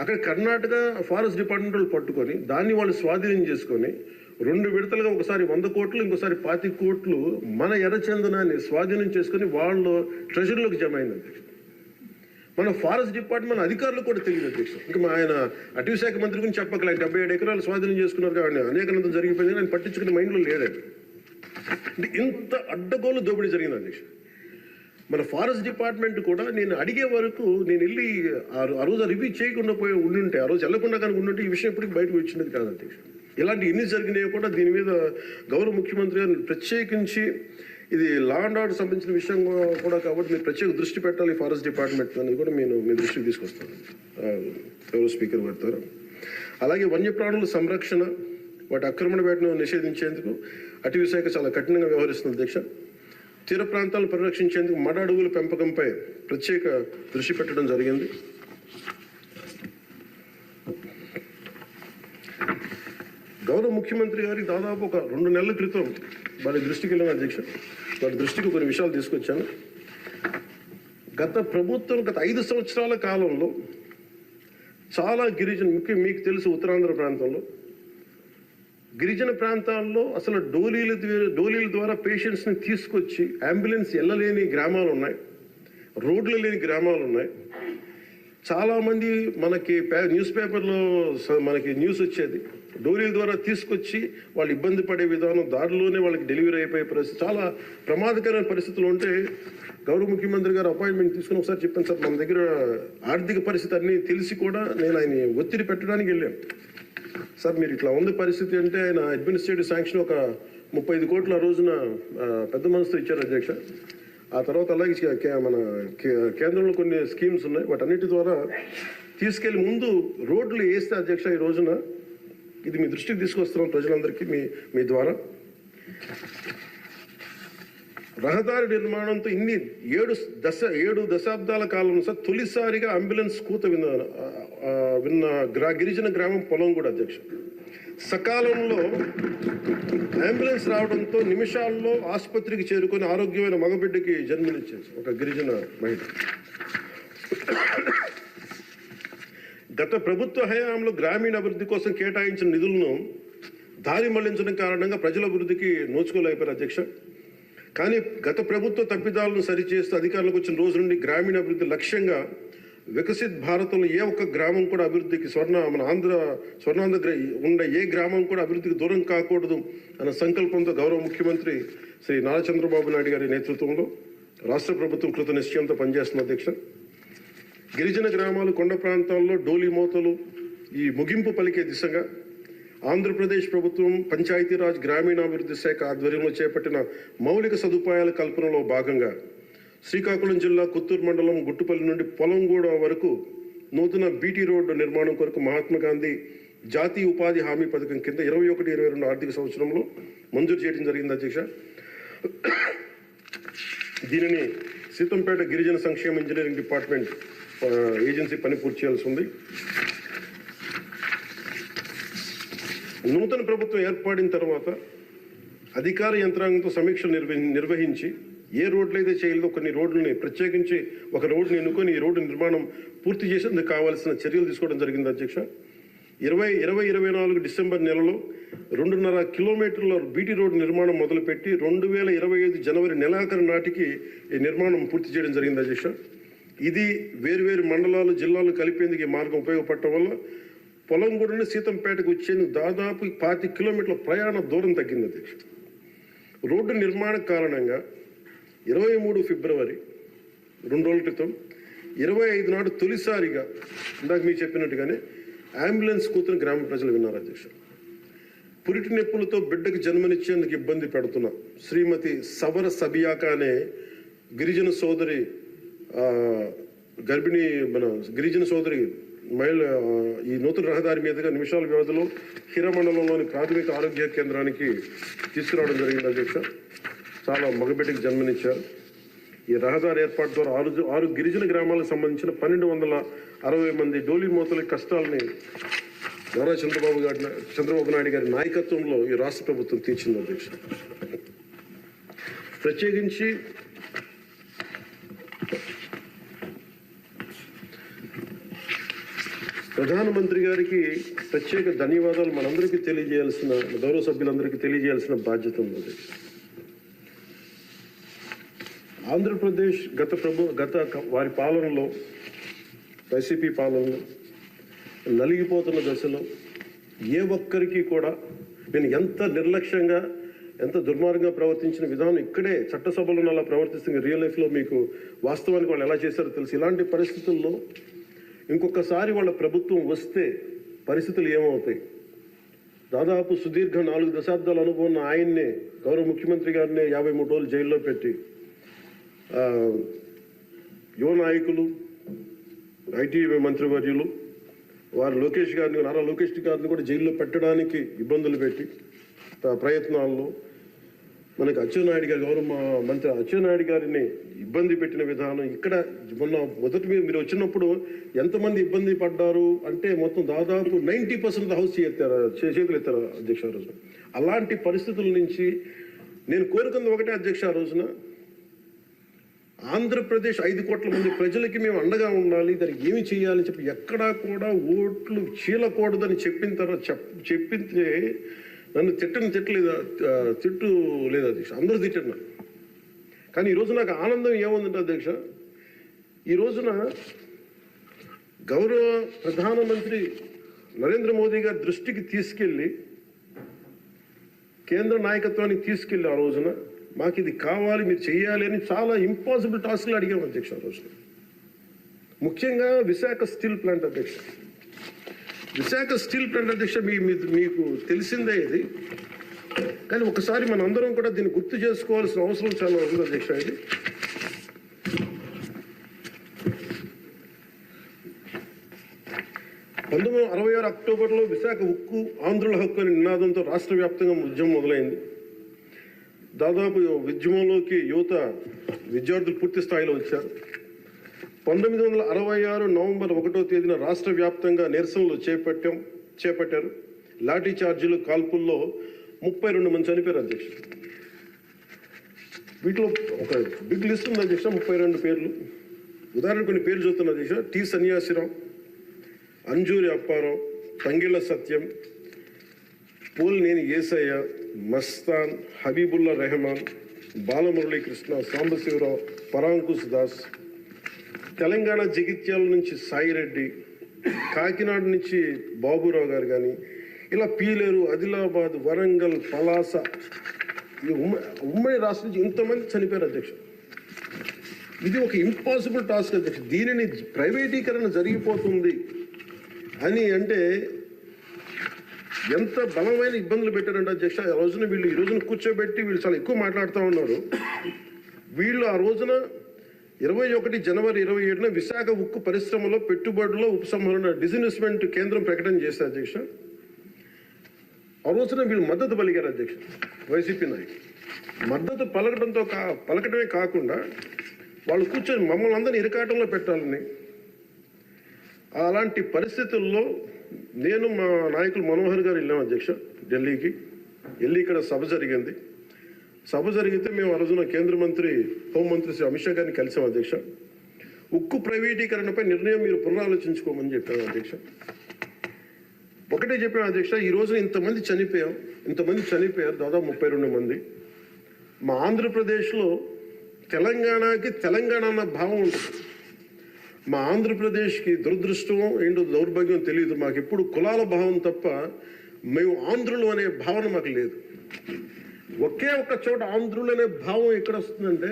అక్కడ కర్ణాటక ఫారెస్ట్ డిపార్ట్మెంట్ వాళ్ళు పట్టుకొని దాన్ని వాళ్ళు స్వాధీనం చేసుకొని 2 విడతలుగా ఒకసారి 100 కోట్లు ఇంకోసారి 25 కోట్లు మన ఎర్రచందనాన్ని స్వాధీనం చేసుకొని వాళ్ళు ట్రెజరీలోకి జమ అయింది అధ్యక్ష. మన ఫారెస్ట్ డిపార్ట్మెంట్ అధికారులు కూడా తెలియదు అధ్యక్ష. ఇంకా ఆయన అటవీ శాఖ మంత్రి గురించి చెప్పకలే, 77 ఎకరాలు స్వాధీనం చేసుకున్నారు కాబట్టి అనేకనంతం జరిగిపోయింది, ఆయన పట్టించుకునే మైండ్లో లేదండి. అంటే ఇంత అడ్డగోలు దోపిడీ జరిగింది అధ్యక్ష. మన ఫారెస్ట్ డిపార్ట్మెంట్ కూడా నేను అడిగే వరకు నేను వెళ్ళి ఆ రోజు రివ్యూ చేయకుండా ఉండుంటే, ఆ రోజు వెళ్లకుండా కనుక ఉండుంటే ఈ విషయం ఎప్పటికీ బయటకు వచ్చినది కాదు అధ్యక్ష. ఇలాంటి ఎన్ని జరిగినాయో కూడా దీని మీద గౌరవ ముఖ్యమంత్రి గారు ప్రత్యేకించి, ఇది లా అండ్ ఆర్డర్ సంబంధించిన విషయం కూడా కాబట్టి మీరు ప్రత్యేక దృష్టి పెట్టాలి ఫారెస్ట్ డిపార్ట్మెంట్ అనేది కూడా నేను మీ దృష్టికి తీసుకొస్తాను గౌరవ స్పీకర్ గారి ద్వారా. అలాగే వన్యప్రాణుల సంరక్షణ, వాటి ఆక్రమణ వేటను నిషేధించేందుకు అటవీ శాఖ చాలా కఠినంగా వ్యవహరిస్తుంది అధ్యక్ష. తీర ప్రాంతాలను పరిరక్షించేందుకు మడ అడవుల పెంపకంపై ప్రత్యేక దృష్టి పెట్టడం జరిగింది. గౌరవ ముఖ్యమంత్రి గారికి దాదాపు ఒక 2 నెలల క్రితం వారి దృష్టికి వెళ్ళిన అధ్యక్ష. వారి దృష్టికి కొన్ని విషయాలు తీసుకొచ్చాను. గత 5 సంవత్సరాల కాలంలో చాలా మీకు తెలుసు ఉత్తరాంధ్ర ప్రాంతంలో గిరిజన ప్రాంతాల్లో అసలు డోలీల ద్వారా పేషెంట్స్ని తీసుకొచ్చి అంబులెన్స్ వెళ్ళలేని గ్రామాలు ఉన్నాయి, రోడ్లు లేని గ్రామాలు ఉన్నాయి. చాలామంది మనకి న్యూస్ పేపర్లో మనకి న్యూస్ వచ్చేది, డోరీల ద్వారా తీసుకొచ్చి వాళ్ళు ఇబ్బంది పడే విధానం, దారిలోనే వాళ్ళకి డెలివరీ అయిపోయే పరిస్థితి, చాలా ప్రమాదకరమైన పరిస్థితులు ఉంటే గౌరవ ముఖ్యమంత్రి గారు అపాయింట్మెంట్ తీసుకుని ఒకసారి చెప్పాను, సార్ మన దగ్గర ఆర్థిక పరిస్థితి అన్నీ తెలిసి కూడా నేను ఆయన ఒత్తిడి పెట్టడానికి వెళ్ళాను. సార్ మీరు ఇట్లా ఉంది పరిస్థితి అంటే ఆయన అడ్మినిస్ట్రేటివ్ శాంక్షన్ ఒక 35 కోట్ల ఆ రోజున పెద్ద మనసుతో ఇచ్చారు అధ్యక్ష. ఆ తర్వాత అలాగే మన కేంద్రంలో కొన్ని స్కీమ్స్ ఉన్నాయి, వాటన్నిటి ద్వారా తీసుకెళ్లి ముందు రోడ్లు వేస్తే అధ్యక్ష ఈ రోజున ఇది మీ దృష్టికి తీసుకొస్తున్నాం ప్రజలందరికీ మీ ద్వారా. రహదారి నిర్మాణంతో ఇన్ని 7 దశాబ్దాల కాలం సార్ తొలిసారిగా అంబులెన్స్ కూత విన్న గిరిజన గ్రామం పొలం కూడా అధ్యక్ష. సకాలంలో అంబులెన్స్ రావడంతో నిమిషాల్లో ఆసుపత్రికి చేరుకొని ఆరోగ్యమైన మగబిడ్డకి జన్మనిచ్చేది ఒక గిరిజన మహిళ. గత ప్రభుత్వ హయాంలో గ్రామీణ అభివృద్ధి కోసం కేటాయించిన నిధులను దారి మళ్లించడం కారణంగా ప్రజల అభివృద్ధికి నోచుకోలేకపోయారు అధ్యక్ష. కానీ గత ప్రభుత్వ తప్పిదాలను సరిచేస్తూ అధికారులకు వచ్చిన రోజు నుండి గ్రామీణ అభివృద్ధి లక్ష్యంగా వికసిత్ భారతంలో ఏ ఒక్క గ్రామం కూడా అభివృద్ధికి మన స్వర్ణాంధ్ర ఉండే ఏ గ్రామం కూడా అభివృద్ధికి దూరం కాకూడదు అన్న సంకల్పంతో గౌరవ ముఖ్యమంత్రి శ్రీ నారా చంద్రబాబు నాయుడు గారి నేతృత్వంలో రాష్ట్ర ప్రభుత్వం కృత నిశ్చయంతో పనిచేస్తున్న అధ్యక్ష. గిరిజన గ్రామాలు, కొండ ప్రాంతాల్లో డోలి మోతలు ఈ ముగింపు పలికే దిశగా ఆంధ్రప్రదేశ్ ప్రభుత్వం పంచాయతీరాజ్ గ్రామీణాభివృద్ధి శాఖ ఆధ్వర్యంలో చేపట్టిన మౌలిక సదుపాయాల కల్పనలో భాగంగా శ్రీకాకుళం జిల్లా కొత్తూరు మండలం గుట్టుపల్లి నుండి పొలంగూడ వరకు నూతన బీటీ రోడ్డు నిర్మాణం కొరకు మహాత్మా గాంధీ జాతీయ ఉపాధి హామీ పథకం కింద 21-22 ఆర్థిక సంవత్సరంలో మంజూరు చేయడం జరిగింది అధ్యక్ష. దీనిని సీతంపేట గిరిజన సంక్షేమ ఇంజనీరింగ్ డిపార్ట్మెంట్ ఏజెన్సీ పని పూర్తి చేయాల్సి ఉంది. నూతన ప్రభుత్వం ఏర్పడిన తర్వాత అధికార యంత్రాంగంతో సమీక్షలు నిర్వహించి ఏ రోడ్లు అయితే చేయలేదో కొన్ని రోడ్లని ప్రత్యేకించి ఒక రోడ్డుని ఎన్నుకొని ఈ రోడ్డు నిర్మాణం పూర్తి చేసేందుకు కావాల్సిన చర్యలు తీసుకోవడం జరిగింది అధ్యక్ష. 2024 డిసెంబర్ నెలలో 2.5 కిలోమీటర్ల బీటీ రోడ్డు నిర్మాణం మొదలుపెట్టి 2025 జనవరి నెలాఖరు నాటికి ఈ నిర్మాణం పూర్తి చేయడం జరిగింది అధ్యక్ష. ఇది వేరువేరు మండలాలు, జిల్లాలు కలిపేందుకు ఈ మార్గం ఉపయోగపడటం వల్ల పొలంగూడని సీతంపేటకు వచ్చేందుకు దాదాపు 25 కిలోమీటర్ల ప్రయాణ దూరం తగ్గింది అధ్యక్ష. రోడ్డు నిర్మాణ కారణంగా 23 ఫిబ్రవరి 2 రోజుల క్రితం 25 నాడు తొలిసారిగా ఇందాక మీరు చెప్పినట్టుగానే అంబులెన్స్ కూతురు గ్రామ ప్రజలు విన్నారు అధ్యక్ష. పురిటి నొప్పులతో బిడ్డకు జన్మనిచ్చేందుకు ఇబ్బంది పెడుతున్న శ్రీమతి సబర సబియాక అనే గిరిజన సోదరి గిరిజన సోదరి మహిళ ఈ నూతన రహదారి మీదుగా నిమిషాల వ్యవధిలో హిరమండలంలోని ప్రాథమిక ఆరోగ్య కేంద్రానికి తీసుకురావడం జరిగింది అధ్యక్ష. చాలా మగబిడ్డకి జన్మనిచ్చారు. ఈ రహదారి ఏర్పాటు ద్వారా 6 గిరిజన గ్రామాలకు సంబంధించిన 1260 మంది డోలి మోతల కష్టాలని నారా చంద్రబాబు నాయుడు గారి నాయకత్వంలో ఈ రాష్ట్ర ప్రభుత్వం తీర్చింది అధ్యక్ష. ప్రత్యేకించి ప్రధానమంత్రి గారికి ప్రత్యేక ధన్యవాదాలు మనందరికీ తెలియజేయాల్సిన, గౌరవ సభ్యులందరికీ తెలియజేయాల్సిన బాధ్యత ఉంది. ఆంధ్రప్రదేశ్ గత వారి పాలనలో, వైసీపీ పాలనలో నలిగిపోతున్న దశలో ఏ ఒక్కరికి కూడా నేను ఎంత నిర్లక్ష్యంగా, ఎంత దుర్మార్గంగా ప్రవర్తించిన విధానం ఇక్కడే చట్టసభలో అలా ప్రవర్తిస్తుంది. రియల్ లైఫ్లో మీకు వాస్తవానికి వాళ్ళు ఎలా చేశారో తెలుసు. ఇలాంటి పరిస్థితుల్లో ఇంకొకసారి వాళ్ళ ప్రభుత్వం వస్తే పరిస్థితులు ఏమవుతాయి? దాదాపు సుదీర్ఘ 4 దశాబ్దాల అనుభవం ఆయన్నే, గౌరవ ముఖ్యమంత్రి గారినే 53 రోజులు జైల్లో పెట్టి యువ నాయకులు, ఐటీ మంత్రివర్యులు వారు నారా లోకేష్ గారిని కూడా జైల్లో పెట్టడానికి ఇబ్బందులు పెట్టి ప్రయత్నాల్లో మనకి అచ్చెన్నాయుడు గారు, గౌరవ మంత్రి అచ్చెన్నాయుడు గారిని ఇబ్బంది పెట్టిన విధానం ఇక్కడ మొదటి మీరు వచ్చినప్పుడు ఎంతమంది ఇబ్బంది పడ్డారు అంటే మొత్తం దాదాపు 90% హౌస్ చేతులు ఎత్తారు అధ్యక్ష ఆ రోజున. అలాంటి పరిస్థితుల నుంచి నేను కోరుకుంది ఒకటే అధ్యక్ష, ఆ రోజున ఆంధ్రప్రదేశ్ 5 కోట్ల మంది ప్రజలకి మేము అండగా ఉండాలి, దానికి ఏమి చేయాలని చెప్పి ఎక్కడా కూడా ఓట్లు చీలకూడదని చెప్పిన తర్వాత చెప్పింటే నన్ను తిట్టు లేదు అధ్యక్ష, అందరూ తిట్టారు. కానీ ఈరోజు నాకు ఆనందం ఏముందంటే అధ్యక్ష, ఈ రోజున గౌరవ ప్రధానమంత్రి నరేంద్ర మోదీ గారి దృష్టికి తీసుకెళ్ళి కేంద్ర నాయకత్వానికి తీసుకెళ్ళి ఆ రోజున మాకు ఇది కావాలి, మీరు చేయాలి అని చాలా ఇంపాసిబుల్ టాస్క్లు అడిగాం అధ్యక్ష. ఆ రోజున ముఖ్యంగా విశాఖ స్టీల్ ప్లాంట్ అధ్యక్ష. విశాఖ స్టీల్ ప్లాంట్ అధ్యక్ష మీకు తెలిసిందే ఇది, కానీ ఒకసారి మన అందరం కూడా దీన్ని గుర్తు చేసుకోవాల్సిన అవసరం చాలా ఉంది అధ్యక్ష. ఇది 1966 అక్టోబర్లో విశాఖ ఉక్కు ఆంధ్రుల హక్కు అనే నినాదంతో రాష్ట్ర వ్యాప్తంగా ఉద్యమం మొదలైంది. దాదాపు ఉద్యమంలోకి యువత విద్యార్థులు పూర్తి స్థాయిలో వచ్చారు. 1966 నవంబర్ 1వ తేదీన రాష్ట్ర వ్యాప్తంగా నిరసనలు చేపట్టారు. లాఠీ చార్జీలు, కాల్పుల్లో 32 మంది చనిపోయారు అధ్యక్ష. వీటిలో ఒక బిగ్ లిస్ట్ ఉంది అధ్యక్ష, 32 పేర్లు. ఉదాహరణ కొన్ని పేర్లు చూస్తున్న అధ్యక్ష: టి సన్యాసిరావు, అంజూరి అప్పారావు, తంగిళ్ళ సత్యం, పోలినేని ఏసయ్య, మస్తాన్, హబీబుల్లా రెహమాన్, బాలమురళీకృష్ణ, సాంబశివరావు, పరాంకుశ్ దాస్. తెలంగాణ జగిత్యాల నుంచి సాయిరెడ్డి, కాకినాడ నుంచి బాబురావు గారు కానీ, ఇలా పీలేరు, ఆదిలాబాద్, వరంగల్, పలాస, ఈ ఉమ్మడి రాష్ట్రం నుంచి ఇంతమంది చనిపోయారు అధ్యక్ష. ఇది ఒక ఇంపాసిబుల్ టాస్క్ అధ్యక్ష. దీనిని ప్రైవేటీకరణ జరిగిపోతుంది అని అంటే ఎంత బలమైన ఇబ్బందులు పెట్టారంటే అధ్యక్ష. ఆ రోజున ఈ రోజున కూర్చోబెట్టి వీళ్ళు చాలా ఎక్కువ మాట్లాడుతూ ఉన్నారు. వీళ్ళు ఆ రోజున 21 జనవరి 27న విశాఖ ఉక్కు పరిశ్రమలో పెట్టుబడుల ఉపసంహరణ డిస్ఇన్వెస్ట్మెంట్ కేంద్రం ప్రకటన చేశారు అధ్యక్ష. ఆ రోజున వీళ్ళు మద్దతు పలికారు అధ్యక్ష. వైసీపీ నాయకులు మద్దతు పలకటమే కాకుండా వాళ్ళు కూర్చొని మమ్మల్ని అందరినీ ఇరకాటంలో పెట్టాలని. అలాంటి పరిస్థితుల్లో నేను మా నాయకులు మనోహర్ గారు వెళ్ళాం అధ్యక్ష ఢిల్లీకి. వెళ్ళి ఇక్కడ సభ జరిగింది. సభ జరిగితే మేము ఆ రోజున కేంద్ర మంత్రి, హోంమంత్రి శ్రీ అమిత్ షా గారిని కలిసాం అధ్యక్ష. ఉక్కు ప్రైవేటీకరణపై నిర్ణయం మీరు పునరాలోచించుకోమని చెప్పాను అధ్యక్ష. ఒకటే చెప్పాను అధ్యక్ష, ఈ రోజున ఇంతమంది చనిపోయారు, దాదాపు 32 మంది. మా ఆంధ్రప్రదేశ్లో తెలంగాణ అన్న భావం ఉంటుంది. మా ఆంధ్రప్రదేశ్కి దురదృష్టం ఏంటో దౌర్భాగ్యం తెలియదు. మాకు ఎప్పుడు కులాల భావం తప్ప మేము ఆంధ్రులు అనే భావన మాకు లేదు. ఒకే ఒక్క చోట ఆంధ్రులు అనే భావం ఎక్కడ వస్తుందంటే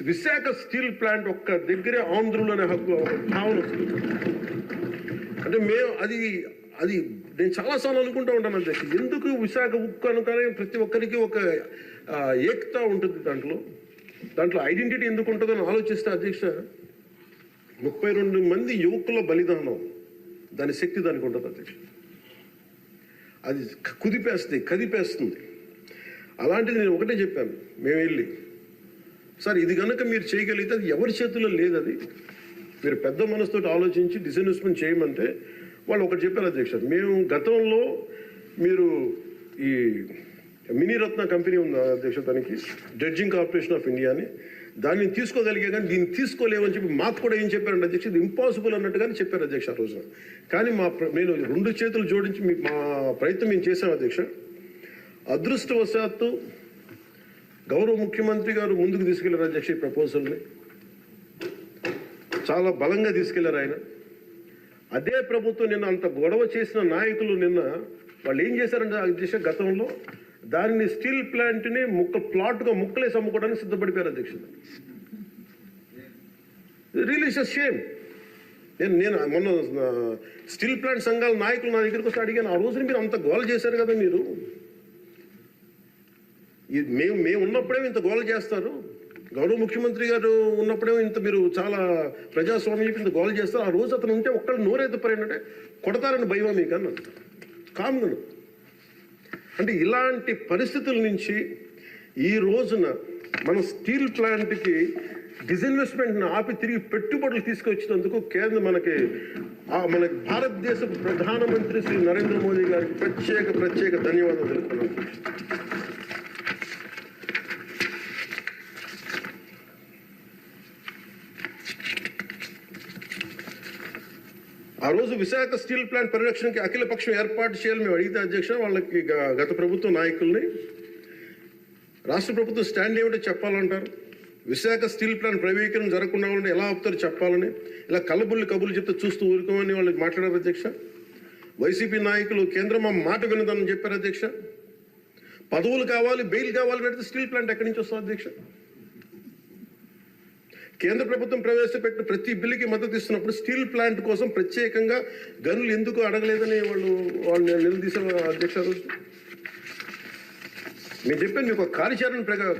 విశాఖ స్టీల్ ప్లాంట్ ఒక్క దగ్గరే ఆంధ్రులు అనే భావన వస్తుంది. అంటే మేము అది నేను చాలాసార్లు అనుకుంటూ ఉంటాను అధ్యక్ష, ఎందుకు విశాఖ ఉక్కు అనుకనే ప్రతి ఒక్కరికి ఒక ఏకత ఉంటుంది. దాంట్లో ఐడెంటిటీ ఎందుకు ఉంటుందో అని ఆలోచిస్తే అధ్యక్ష, 32 మంది యువకుల బలిదానం, దాని శక్తి దానికి ఉంటుంది అధ్యక్ష. అది కదిపేస్తుంది. అలాంటిది నేను ఒకటే చెప్పాను. మేము వెళ్ళి, సార్ ఇది కనుక మీరు చేయగలిగితే అది ఎవరి చేతుల్లో లేదు, అది మీరు పెద్ద మనసుతో ఆలోచించి డిస్ఇన్వెస్ట్మెంట్ చేయమంటే వాళ్ళు ఒకటి చెప్పారు అధ్యక్ష, మేము గతంలో మీరు ఈ మినీరత్న కంపెనీ ఉంది అధ్యక్ష, దానికి డ్రెడ్జింగ్ కార్పొరేషన్ ఆఫ్ ఇండియా అని, దాన్ని తీసుకోగలిగే కానీ దీన్ని తీసుకోలేమని చెప్పి మాకు కూడా ఏం చెప్పారంటే అధ్యక్ష, ఇది ఇంపాసిబుల్ అన్నట్టుగానే చెప్పారు అధ్యక్ష ఆ రోజున. కానీ నేను 2 చేతులు జోడించి మా ప్రయత్నం మేము చేశాం అధ్యక్ష. అదృష్టవశాత్తు గౌరవ ముఖ్యమంత్రి గారు ముందుకు తీసుకెళ్లారు అధ్యక్ష. ఈ ప్రపోజల్ని చాలా బలంగా తీసుకెళ్లారు ఆయన. అదే ప్రభుత్వం నిన్న అంత గొడవ చేసిన నాయకులు నిన్న వాళ్ళు ఏం చేశారంటే అధ్యక్ష, గతంలో దానిని స్టీల్ ప్లాంట్ని ప్లాట్గా ముక్కలేసి అమ్ముకోవడానికి సిద్ధపడిపోయారు అధ్యక్ష. Really it's a shame. నేను మొన్న స్టీల్ ప్లాంట్ సంఘాల నాయకులు నా దగ్గరికి వస్తే అడిగాను, ఆ రోజున మీరు అంత గోల చేశారు కదా, మీరు మేము ఉన్నప్పుడే ఇంత గోల చేస్తారు, గౌరవ ముఖ్యమంత్రి గారు ఉన్నప్పుడే మీరు చాలా ప్రజాస్వామ్యం ఇంత గోల చేస్తారు, ఆ రోజు అతను ఉంటే ఒక్కళ్ళు నోరెత్తిపోయారంటే కొడతారని భయమా మీకు అన్నాను కామ్ను. అంటే ఇలాంటి పరిస్థితుల నుంచి ఈ రోజున మన స్టీల్ ప్లాంట్కి డిస్ఇన్వెస్ట్మెంట్ని ఆపి తిరిగి పెట్టుబడులు తీసుకొచ్చినందుకు మన భారతదేశ ప్రధానమంత్రి శ్రీ నరేంద్ర మోదీ గారికి ప్రత్యేక ధన్యవాదాలు తెలుపుతున్నాను. ఆ రోజు విశాఖ స్టీల్ ప్లాంట్ పరిరక్షణకి అఖిల పక్షం ఏర్పాటు చేయాలని మేము అడిగితే అధ్యక్ష, వాళ్ళకి గత ప్రభుత్వ నాయకుల్ని రాష్ట్ర ప్రభుత్వం స్టాండ్ ఏమిటో చెప్పాలంటారు. విశాఖ స్టీల్ ప్లాంట్ ప్రైవేటీకరణ జరగకుండా ఉంటే ఎలా ఆపుతారు చెప్పాలని ఇలా కళ్ళబుల్లి కబుర్లు చెప్తే చూస్తూ ఊరుకోమని వాళ్ళు మాట్లాడారు అధ్యక్ష. వైసీపీ నాయకులు కేంద్రం మా మాట వినదని చెప్పారు అధ్యక్ష. పదవులు కావాలి, బెయిల్ కావాలని అడిగితే స్టీల్ ప్లాంట్ ఎక్కడి నుంచి వస్తుంది అధ్యక్ష? కేంద్ర ప్రభుత్వం ప్రవేశపెట్టిన ప్రతి బిల్లుకి మద్దతు ఇస్తున్నప్పుడు స్టీల్ ప్లాంట్ కోసం ప్రత్యేకంగా గనులు ఎందుకు అడగలేదని వాళ్ళు నిలదీశారు అధ్యక్ష. రోజు నేను చెప్పాను మీకు ఒక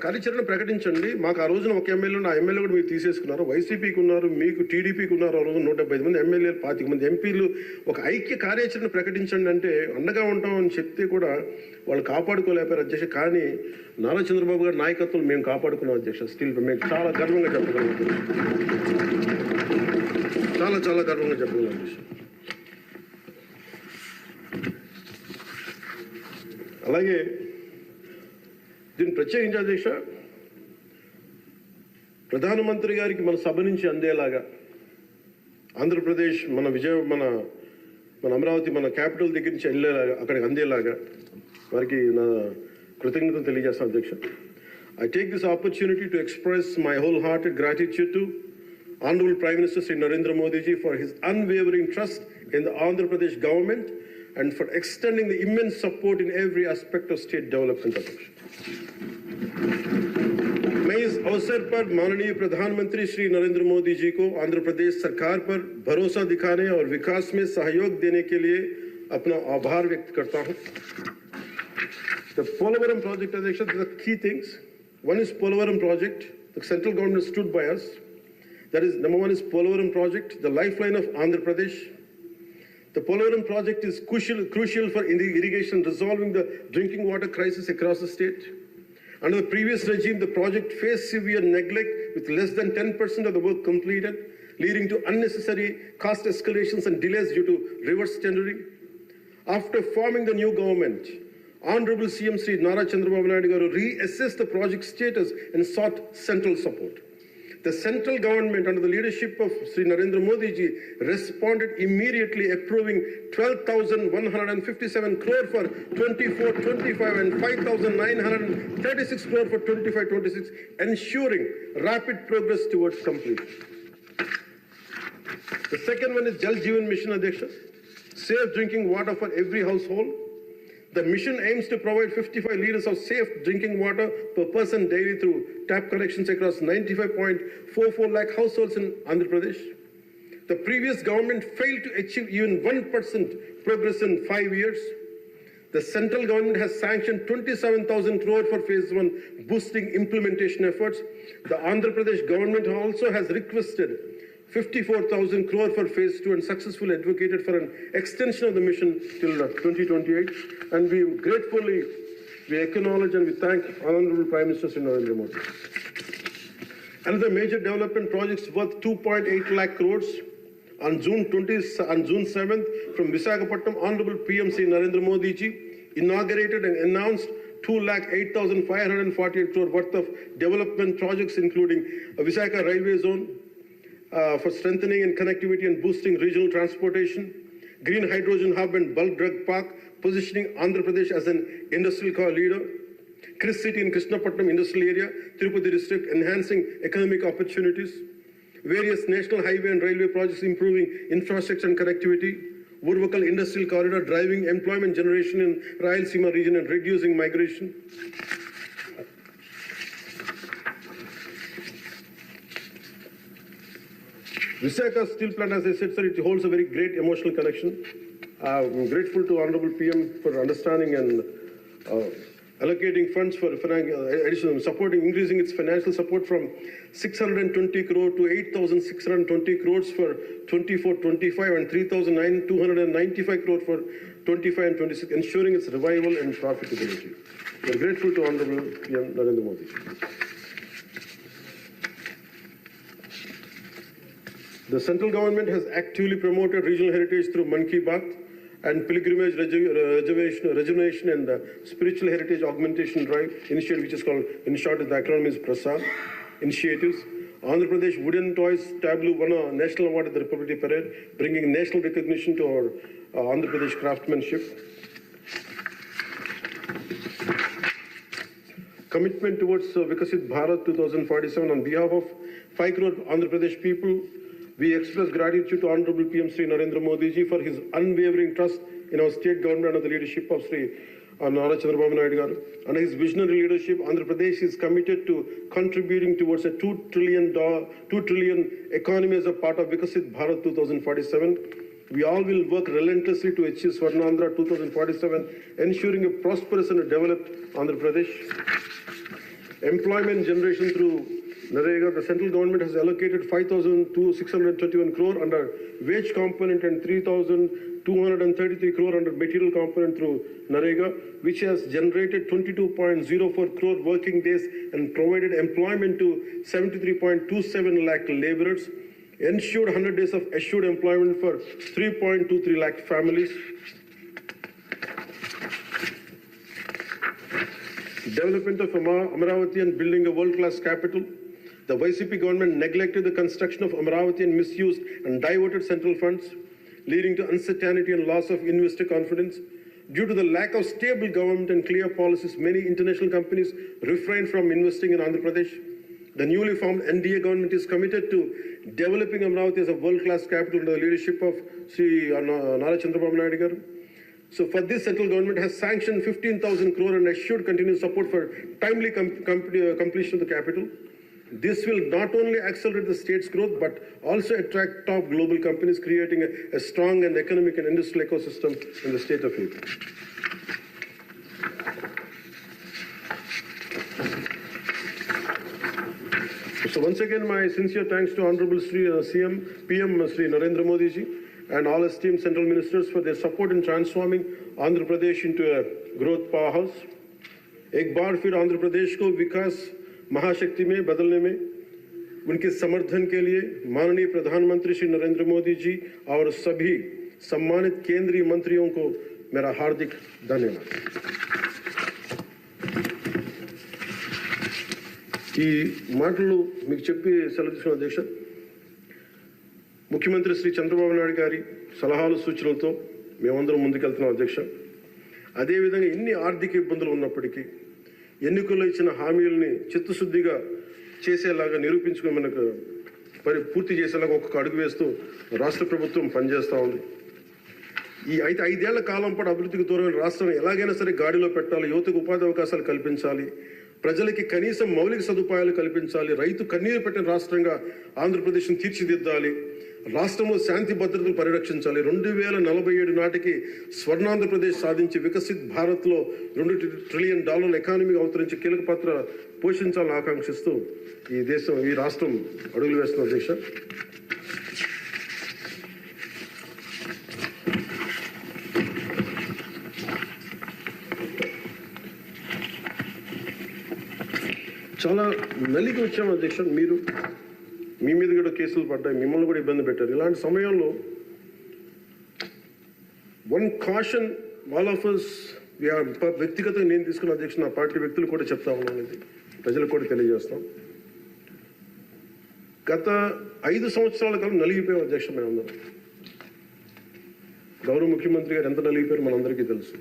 కార్యాచరణ ప్రకటించండి. మాకు ఆ రోజున ఒక ఎమ్మెల్యే, ఆ ఎమ్మెల్యే కూడా మీరు తీసేసుకున్నారు. వైసీపీకి ఉన్నారు, మీకు టీడీపీకి ఉన్నారు. ఆ రోజు 175 మంది ఎమ్మెల్యేలు, 25 మంది ఎంపీలు. ఒక ఐక్య కార్యాచరణ ప్రకటించండి అంటే అండగా ఉంటామని చెప్తే కూడా వాళ్ళు కాపాడుకోలేపారు అధ్యక్ష. కానీ నారా చంద్రబాబు గారి నాయకత్వం మేము కాపాడుకున్నాం అధ్యక్ష. స్టీల్ మేము చాలా గర్వంగా చెప్పగలం, చాలా గర్వంగా చెప్పగలం అధ్యక్ష. అలాగే దీన్ని ప్రత్యేకించి అధ్యక్ష, ప్రధానమంత్రి గారికి మన సభ నుంచి అందేలాగా ఆంధ్రప్రదేశ్ మన అమరావతి మన క్యాపిటల్ దగ్గర నుంచి వెళ్ళేలాగా, అక్కడికి అందేలాగా వారికి నా కృతజ్ఞతలు తెలియజేస్తాను అధ్యక్ష. I take this opportunity to express my wholehearted gratitude to Honorable Prime Minister Sri Narendra Modi ji for his unwavering trust in the Andhra Pradesh government and for extending the immense support in every aspect of state development. मैं इस अवसर पर माननीय प्रधानमंत्री श्री नरेंद्र मोदी जी को आंध्र प्रदेश सरकार पर भरोसा दिखाने और विकास में सहयोग देने के लिए अपना आभार व्यक्त करता हूं. The Polavaram project, Adhyaksha, the key things. One is Polavaram project. The central government stood by us. That is, number one is Polavaram project, the lifeline of Andhra Pradesh. The Polavaram project is crucial for irrigation, resolving the drinking water crisis across the state. Under the previous regime, the project faced severe neglect with less than 10% of the work completed, leading to unnecessary cost escalations and delays due to reverse tendering. After forming the new government, Honorable CM Sri Nara Chandrababu Naidu Garu reassessed the project status and sought central support. The central government, under the leadership of Sri Narendra Modi ji, responded immediately, approving 12,157 crore for 24-25 and 5,936 crore for 25-26, ensuring rapid progress towards completion. The second one is Jal Jeevan Mission, Adhyaksha, safe drinking water for every household. The mission aims to provide 55 liters of safe drinking water per person daily through tap connections across 95.44 lakh households in Andhra Pradesh. The previous government failed to achieve even 1% progress in 5 years. The central government has sanctioned 27,000 crore for phase 1, boosting implementation efforts. The Andhra Pradesh government also has requested 54,000 crore for phase 2 and successfully advocated for an extension of the mission till 2028. And we acknowledge and we thank Honorable Prime Minister Sri Narendra Modi. Another major development projects worth 2.8 lakh crores. On June 7th, from Visakhapatnam, Honorable PM Sri Narendra Modi ji inaugurated and announced 2,08,548 crore worth of development projects, including a Visakha railway zone, for strengthening and connectivity and boosting regional transportation, green hydrogen hub and bulk drug park, positioning Andhra Pradesh as an industrial core leader, Chris City in Krishnapatnam industrial area, Tirupati district, enhancing economic opportunities, various national highway and railway projects improving infrastructure and connectivity, Urvakal industrial corridor driving employment generation in Rayalaseema region and reducing migration. Visakha steel plant, as I said, sir, it holds a very great emotional connection. I'm grateful to Honorable PM for understanding and allocating funds for additional supporting, increasing its financial support from 620 crore to 8,620 crores for 24-25 and 3,295 crore for 25 and 26, ensuring its revival and profitability. We're grateful to Honorable PM Narendra Modi. The central government has actively promoted regional heritage through Man Ki Baat and pilgrimage rejuvenation and spiritual heritage augmentation drive initiative, which is called, in short, the acronym is PRASAD initiatives. Andhra Pradesh Wooden Toys Tableau won a national award at the Republic Parade, bringing national recognition to our Andhra Pradesh craftsmanship. commitment towards Vikasit Bharat 2047 on behalf of 5 crore Andhra Pradesh people. We express gratitude to Honorable PM Sri Narendra Modi ji for his unwavering trust in our state government under the leadership of Sri Nara Chandrababu Naidu garu. Under his visionary leadership, Andhra Pradesh is committed to contributing towards a $2 trillion economy as a part of Vikasit Bharat 2047. We all will work relentlessly to achieve Swarnandhra 2047, ensuring a prosperous and developed Andhra Pradesh. Employment generation through Narega, the central government has allocated 5,621 crore under wage component and 3,233 crore under material component through Narega, which has generated 22.04 crore working days and provided employment to 73.27 lakh laborers, ensured 100 days of assured employment for 3.23 lakh families. Development of Amaravati and building a world-class capital. The YCP government neglected the construction of Amaravati and misused and diverted central funds, leading to uncertainty and loss of investor confidence. Due to the lack of stable government and clear policies, many international companies refrain from investing in Andhra Pradesh. The newly formed NDA government is committed to developing Amaravati as a world-class capital under the leadership of Sri Nara Chandrababu Naidu garu. So for this, central government has sanctioned 15,000 crore and assured continued support for timely completion of the capital. This will not only accelerate the state's growth, but also attract top global companies, creating a strong and economic and industrial ecosystem in the state of AP. So once again, my sincere thanks to Honorable Sri PM Sri Narendra Modi ji and all esteemed central ministers for their support in transforming Andhra Pradesh into a growth powerhouse. एक बार फिर आंध्र प्रदेश को विकास महाशक्ति में बदलने में उनके समर्थन के लिए माननीय प्रधानमंत्री श्री नरेंद्र मोदी जी और सभी सम्मानित केंद्रीय मंत्रियों को मेरा हार्दिक धन्यवाद. ఈ మాటలు మీకు చెప్పి సెలవు తీసుకున్న అధ్యక్ష, ముఖ్యమంత్రి శ్రీ చంద్రబాబు నాయుడు గారి సలహాలు సూచనలతో మేమందరం ముందుకెళ్తున్నాం అధ్యక్ష. అదేవిధంగా ఎన్ని ఆర్థిక ఇబ్బందులు ఉన్నప్పటికీ ఎన్నికల్లో ఇచ్చిన హామీలని చిత్తశుద్ధిగా చేసేలాగా నిరూపించుకుని మనకు పూర్తి చేసేలాగా ఒక్కొక్క అడుగు వేస్తూ రాష్ట్ర ప్రభుత్వం పనిచేస్తూ ఉంది. ఈ 5 కాలం పాటు అభివృద్ధికి దూరమైన రాష్ట్రం ఎలాగైనా సరే గాడిలో పెట్టాలి, యువతకు ఉపాధి అవకాశాలు కల్పించాలి, ప్రజలకి కనీసం మౌలిక సదుపాయాలు కల్పించాలి, రైతు కన్నీరు పెట్టిన రాష్ట్రంగా ఆంధ్రప్రదేశ్ను తీర్చిదిద్దాలి, రాష్ట్రంలో శాంతి భద్రతలు పరిరక్షించాలి, 2047 నాటికి స్వర్ణాంధ్రప్రదేశ్ సాధించి వికసిత్ భారత్లో $2 ట్రిలియన్ ఎకానమీగా అవతరించి కీలక పాత్ర పోషించాలని ఆకాంక్షిస్తూ ఈ రాష్ట్రం అడుగులు వేస్తున్న అధ్యక్ష. చాలా నలిగి వచ్చాము అధ్యక్ష. మీ మీద కూడా కేసులు పడ్డాయి, మిమ్మల్ని కూడా ఇబ్బంది పెట్టారు. ఇలాంటి సమయంలో one caution all of us, వ్యక్తిగతంగా నేను తీసుకున్న అధ్యక్ష, నా పార్టీ వ్యక్తులు కూడా చెప్తా ఉన్నాను, ఇది ప్రజలకు కూడా తెలియజేస్తాం. గత 5 సంవత్సరాల కాలం నలిగిపోయాం అధ్యక్ష. మేమందరం గౌరవ ముఖ్యమంత్రి గారు ఎంత నలిగిపోయారు మనందరికీ తెలుసు.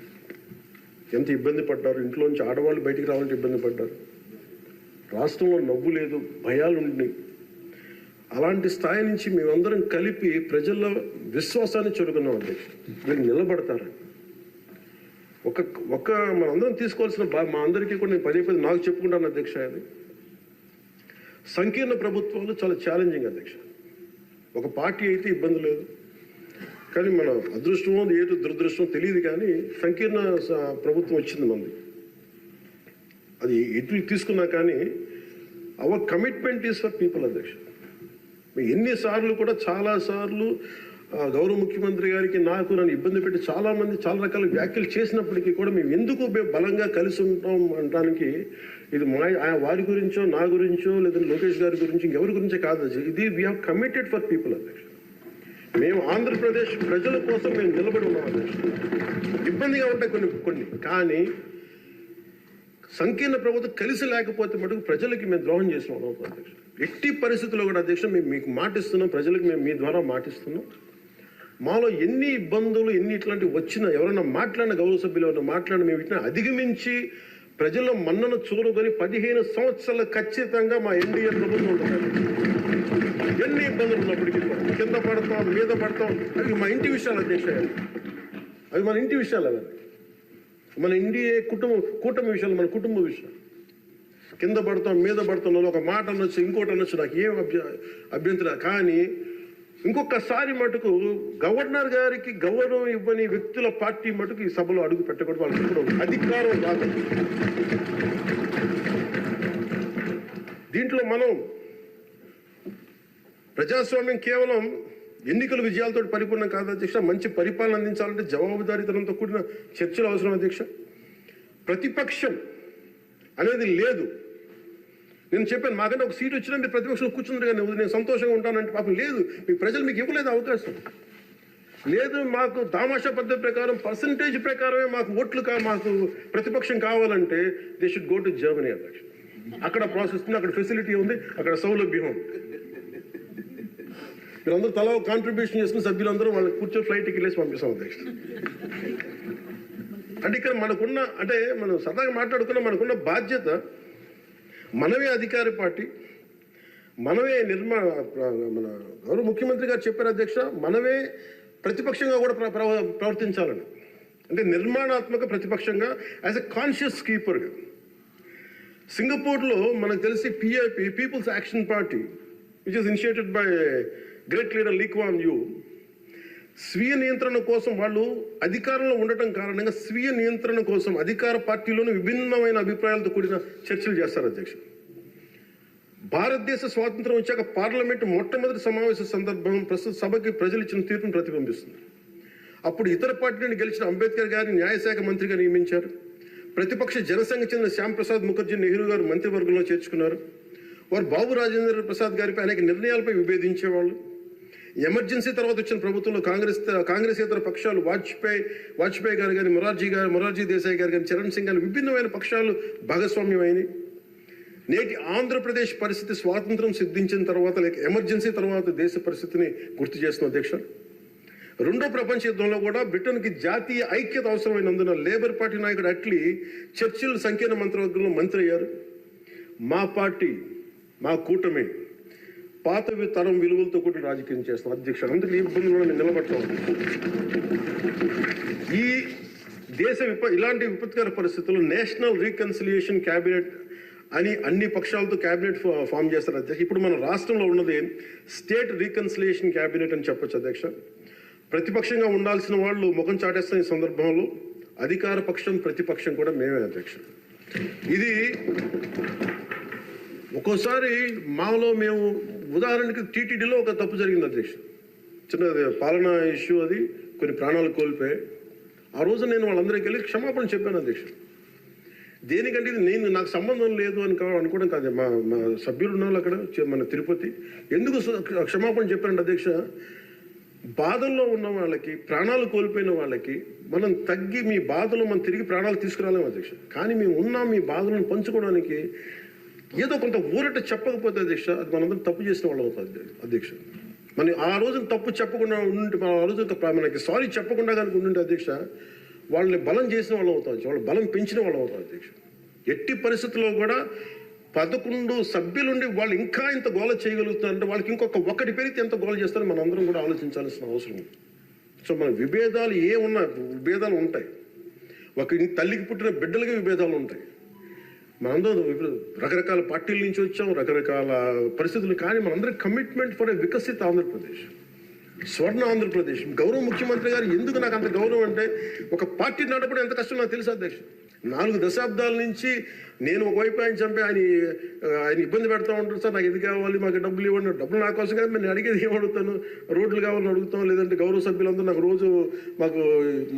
ఎంత ఇబ్బంది పడ్డారు, ఇంట్లోంచి ఆడవాళ్ళు బయటికి రావాలంటే ఇబ్బంది పడ్డారు, రాష్ట్రంలో నవ్వు లేదు, భయాలు ఉన్నాయి. అలాంటి స్థాయి నుంచి మేమందరం కలిపి ప్రజల్లో విశ్వాసాన్ని చెరుకున్నాం అధ్యక్ష. వీళ్ళు నిలబడతారని ఒక మనందరం తీసుకోవాల్సిన మా అందరికీ కూడా నేను పదే నాకు చెప్పుకుంటాను అధ్యక్ష. అది సంకీర్ణ ప్రభుత్వాలు చాలా ఛాలెంజింగ్ అధ్యక్ష. ఒక పార్టీ అయితే ఇబ్బంది లేదు, కానీ మన అదృష్టమో ఏదో దురదృష్టమో తెలియదు, కానీ సంకీర్ణ ప్రభుత్వం వచ్చింది మనది. అది ఎటు తీసుకున్నా కానీ our commitment is for people అధ్యక్ష. ఎన్నిసార్లు కూడా చాలాసార్లు గౌరవ ముఖ్యమంత్రి గారికి నాకు నన్ను ఇబ్బంది పెట్టి చాలామంది చాలా రకాల వ్యాఖ్యలు చేసినప్పటికీ కూడా మేము ఎందుకు బలంగా కలిసి ఉంటాం అనడానికి ఇది వారి గురించో నా గురించో లేదంటే లోకేష్ గారి గురించి ఇంకెవరి గురించో కాదు, ఇది we have committed for people అధ్యక్ష. మేము ఆంధ్రప్రదేశ్ ప్రజల కోసం మేము నిలబడి ఉన్నాం అధ్యక్ష. ఇబ్బందిగా ఉంటాయి కొన్ని కానీ సంకీర్ణ ప్రభుత్వం కలిసి లేకపోతే మటుకు ప్రజలకి మేము ద్రోహం చేసిన వాళ్ళం అధ్యక్ష. ఎట్టి పరిస్థితుల్లో కూడా అధ్యక్ష మేము మీకు మాటిస్తున్నాం, ప్రజలకు మేము మీ ద్వారా మాటిస్తున్నాం. మాలో ఎన్ని ఇబ్బందులు ఎన్ని ఇట్లాంటివి వచ్చినా ఎవరైనా మాట్లాడిన గౌరవ సభ్యులు ఎవరైనా మాట్లాడిన మేము వీటిని అధిగమించి ప్రజల్లో మన్నను చూరుకొని 15 సంవత్సరాలు ఖచ్చితంగా మా ఎన్డీఏ ప్రభుత్వం ఉంటుంది. ఎన్ని ఇబ్బందులు ఉన్నప్పటికీ కింద పడతాం, మీద పడతాం, అవి మా ఇంటి విషయాలు అధ్యక్ష, అవి మన ఇంటి విషయాలు, అవి మన ఎన్డీఏ కూటమి విషయాలు, మన కుటుంబ విషయాలు. కింద పడతాం, మీద పడతాం, ఒక మాట అనొచ్చు, ఇంకోటి అనొచ్చు, నాకు ఏం అభ్యంతరం. కానీ ఇంకొకసారి మటుకు గవర్నర్ గారికి గౌరవం ఇవ్వని వ్యక్తుల పార్టీ మటుకు ఈ సభలో అడుగు పెట్టకూడదు. వాళ్ళకి కూడా అధికారం రాదు. దీంట్లో మనం ప్రజాస్వామ్యం కేవలం ఎన్నికల విజయాలతో పరిపూర్ణం కాదు అధ్యక్ష. మంచి పరిపాలన అందించాలంటే జవాబుదారీతనంతో కూడిన చర్చలు అవసరం అధ్యక్ష. ప్రతిపక్షం అనేది లేదు. నేను చెప్పాను, మాకంటే ఒక సీట్ వచ్చినా మీరు ప్రతిపక్షంలో కూర్చున్నారు కానీ నేను సంతోషంగా ఉంటానంటే పాపం లేదు. మీ ప్రజలు మీకు ఇవ్వలేదు అవకాశం. లేదు, మాకు తామాషా పద్ధతి ప్రకారం పర్సంటేజ్ ప్రకారమే మాకు ఓట్లు మాకు ప్రతిపక్షం కావాలంటే they should go to Germany అధ్యక్ష. అక్కడ ప్రాసెస్ ఉంది, అక్కడ ఫెసిలిటీ ఉంది, అక్కడ సౌలభ్యం ఉంది. మీరందరూ తలా కాంట్రిబ్యూషన్ చేసిన సభ్యులందరూ వాళ్ళకి కూర్చొని ఫ్లైట్ టికెట్లేసి పంపిస్తాం అధ్యక్ష. అంటే ఇక్కడ మనకున్న, అంటే మనం సరదాగా మాట్లాడుకున్న మనకున్న బాధ్యత, మనమే అధికార పార్టీ, మనమే మన గౌరవ ముఖ్యమంత్రి గారు చెప్పారు అధ్యక్ష, మనమే ప్రతిపక్షంగా కూడా ప్రవర్తించాలని. అంటే నిర్మాణాత్మక ప్రతిపక్షంగా యాజ్ ఎ కాన్షియస్ కీపర్గా. సింగపూర్లో మనకు తెలిసి PIP, people's action party, which is initiated by great leader Lee Kuan Yew, స్వీయ నియంత్రణ కోసం వాళ్ళు అధికారంలో ఉండటం కారణంగా స్వీయ నియంత్రణ కోసం అధికార పార్టీలోని విభిన్నమైన అభిప్రాయాలతో కూడిన చర్చలు చేస్తారు అధ్యక్ష. భారతదేశ స్వాతంత్రం వచ్చాక పార్లమెంట్ మొట్టమొదటి సమావేశ సందర్భం ప్రస్తుత సభకి ప్రజలు ఇచ్చిన తీర్పును ప్రతిబింబిస్తుంది. అప్పుడు ఇతర పార్టీ నుండి గెలిచిన అంబేద్కర్ గారిని న్యాయశాఖ మంత్రిగా నియమించారు. ప్రతిపక్ష జనసంఘ చెందిన శ్యామ్ ప్రసాద్ ముఖర్జీ నెహ్రూ గారు మంత్రివర్గంలో చేర్చుకున్నారు. వారు బాబు రాజేంద్ర ప్రసాద్ గారిపై అనేక నిర్ణయాలపై విభేదించేవాళ్ళు. ఎమర్జెన్సీ తర్వాత వచ్చిన ప్రభుత్వంలో కాంగ్రెసేతర పక్షాలు వాజ్పేయి గారు కానీ, మొరార్జీ దేశాయ్ గారు కానీ, చరణ్ సింగ్ గారు విభిన్నమైన పక్షాలు భాగస్వామ్యమైనవి. నేటి ఆంధ్రప్రదేశ్ పరిస్థితి స్వాతంత్రం సిద్ధించిన తర్వాత లేక ఎమర్జెన్సీ తర్వాత దేశ పరిస్థితిని గుర్తు చేస్తున్న అధ్యక్ష. రెండో ప్రపంచ యుద్ధంలో కూడా బ్రిటన్కి జాతీయ ఐక్యత అవసరమైనందున లేబర్ పార్టీ నాయకుడు అట్లీ చర్చిల్ సంకీర్ణ మంత్రివర్గంలో మంత్రి అయ్యారు. మా పార్టీ, మా కూటమి పాత తరం విలువలతో కూడా రాజకీయం చేస్తాం అధ్యక్ష. అందుకు ఈ ఇబ్బందుల్లో నేను నిలబడతాం. ఈ దేశ ఇలాంటి విపత్కర పరిస్థితుల్లో నేషనల్ రీకన్సిలియేషన్ క్యాబినెట్ అని అన్ని పక్షాలతో క్యాబినెట్ ఫామ్ చేస్తారు అధ్యక్ష. ఇప్పుడు మన రాష్ట్రంలో ఉన్నది స్టేట్ రీకన్సిలియేషన్ క్యాబినెట్ అని చెప్పొచ్చు అధ్యక్ష. ప్రతిపక్షంగా ఉండాల్సిన వాళ్ళు ముఖం చాటేస్తున్న ఈ సందర్భంలో అధికార పక్షం, ప్రతిపక్షం కూడా మేమే అధ్యక్ష. ఇది ఒక్కోసారి మాలో మేము ఉదాహరణకి టీటీడీలో ఒక తప్పు జరిగింది అధ్యక్ష. చిన్నది పాలనా ఇష్యూ, అది కొన్ని ప్రాణాలు కోల్పోయాయి. ఆ రోజు నేను వాళ్ళందరికీ వెళ్ళి క్షమాపణ చెప్పాను అధ్యక్ష. దేనికంటే ఇది నాకు సంబంధం లేదు అని అనుకోవడం కాదు. మా సభ్యులు ఉన్నారు అక్కడ మన తిరుపతి. ఎందుకు క్షమాపణ చెప్పానంటే అధ్యక్ష, బాధల్లో ఉన్న వాళ్ళకి, ప్రాణాలు కోల్పోయిన వాళ్ళకి మనం తగ్గి మీ బాధలు మనం తిరిగి ప్రాణాలు తీసుకురాలేము అధ్యక్ష. కానీ మేము ఉన్నాం మీ బాధలను పంచుకోవడానికి. ఏదో కొంత ఊరట చెప్పకపోతే అధ్యక్ష, అది మనందరం తప్పు చేసిన వాళ్ళు అవుతుంది అధ్యక్ష. మన ఆ రోజున తప్పు చెప్పకుండా ఉండి, ఆ రోజు మనకి సారీ చెప్పకుండా కనుక ఉండింటే అధ్యక్ష, వాళ్ళని బలం చేసిన వాళ్ళు అవుతారు, వాళ్ళు బలం పెంచిన వాళ్ళు అవుతారు అధ్యక్ష. ఎట్టి పరిస్థితుల్లో కూడా 11 సభ్యులుండి వాళ్ళు ఇంకా ఇంత గోల చేయగలుగుతున్నారంటే వాళ్ళకి ఒకటి పెరిగితే ఎంత గోల చేస్తారో మనం అందరం కూడా ఆలోచించాల్సిన అవసరం ఉంది. సో మన విభేదాలు విభేదాలు ఉంటాయి. ఒక తల్లికి పుట్టిన బిడ్డలకి విభేదాలు ఉంటాయి. మనందరం రకరకాల పార్టీల నుంచి వచ్చాం, రకరకాల పరిస్థితులు. కానీ మనందరం కమిట్మెంట్ ఫర్ ఎ వికసిత ఆంధ్రప్రదేశ్, స్వర్ణ ఆంధ్రప్రదేశ్. గౌరవ ముఖ్యమంత్రి గారు ఎందుకు నాకు అంత గౌరవం అంటే, ఒక పార్టీ నడపడం ఎంత కష్టం నాకు తెలుసు అధ్యక్ష. 4 దశాబ్దాల నుంచి నేను ఒకవైపు ఆయన చంపి ఆయన ఇబ్బంది పెడతా ఉంటారు. సార్ నాకు ఇది కావాలి, మాకు డబ్బులు ఇవ్వండి. డబ్బులు నా కోసం కాదు, నేను అడిగేది ఏం అడుగుతాను, రోడ్లు కావాలని అడుగుతాం. లేదంటే గౌరవ సభ్యులందరూ నాకు రోజు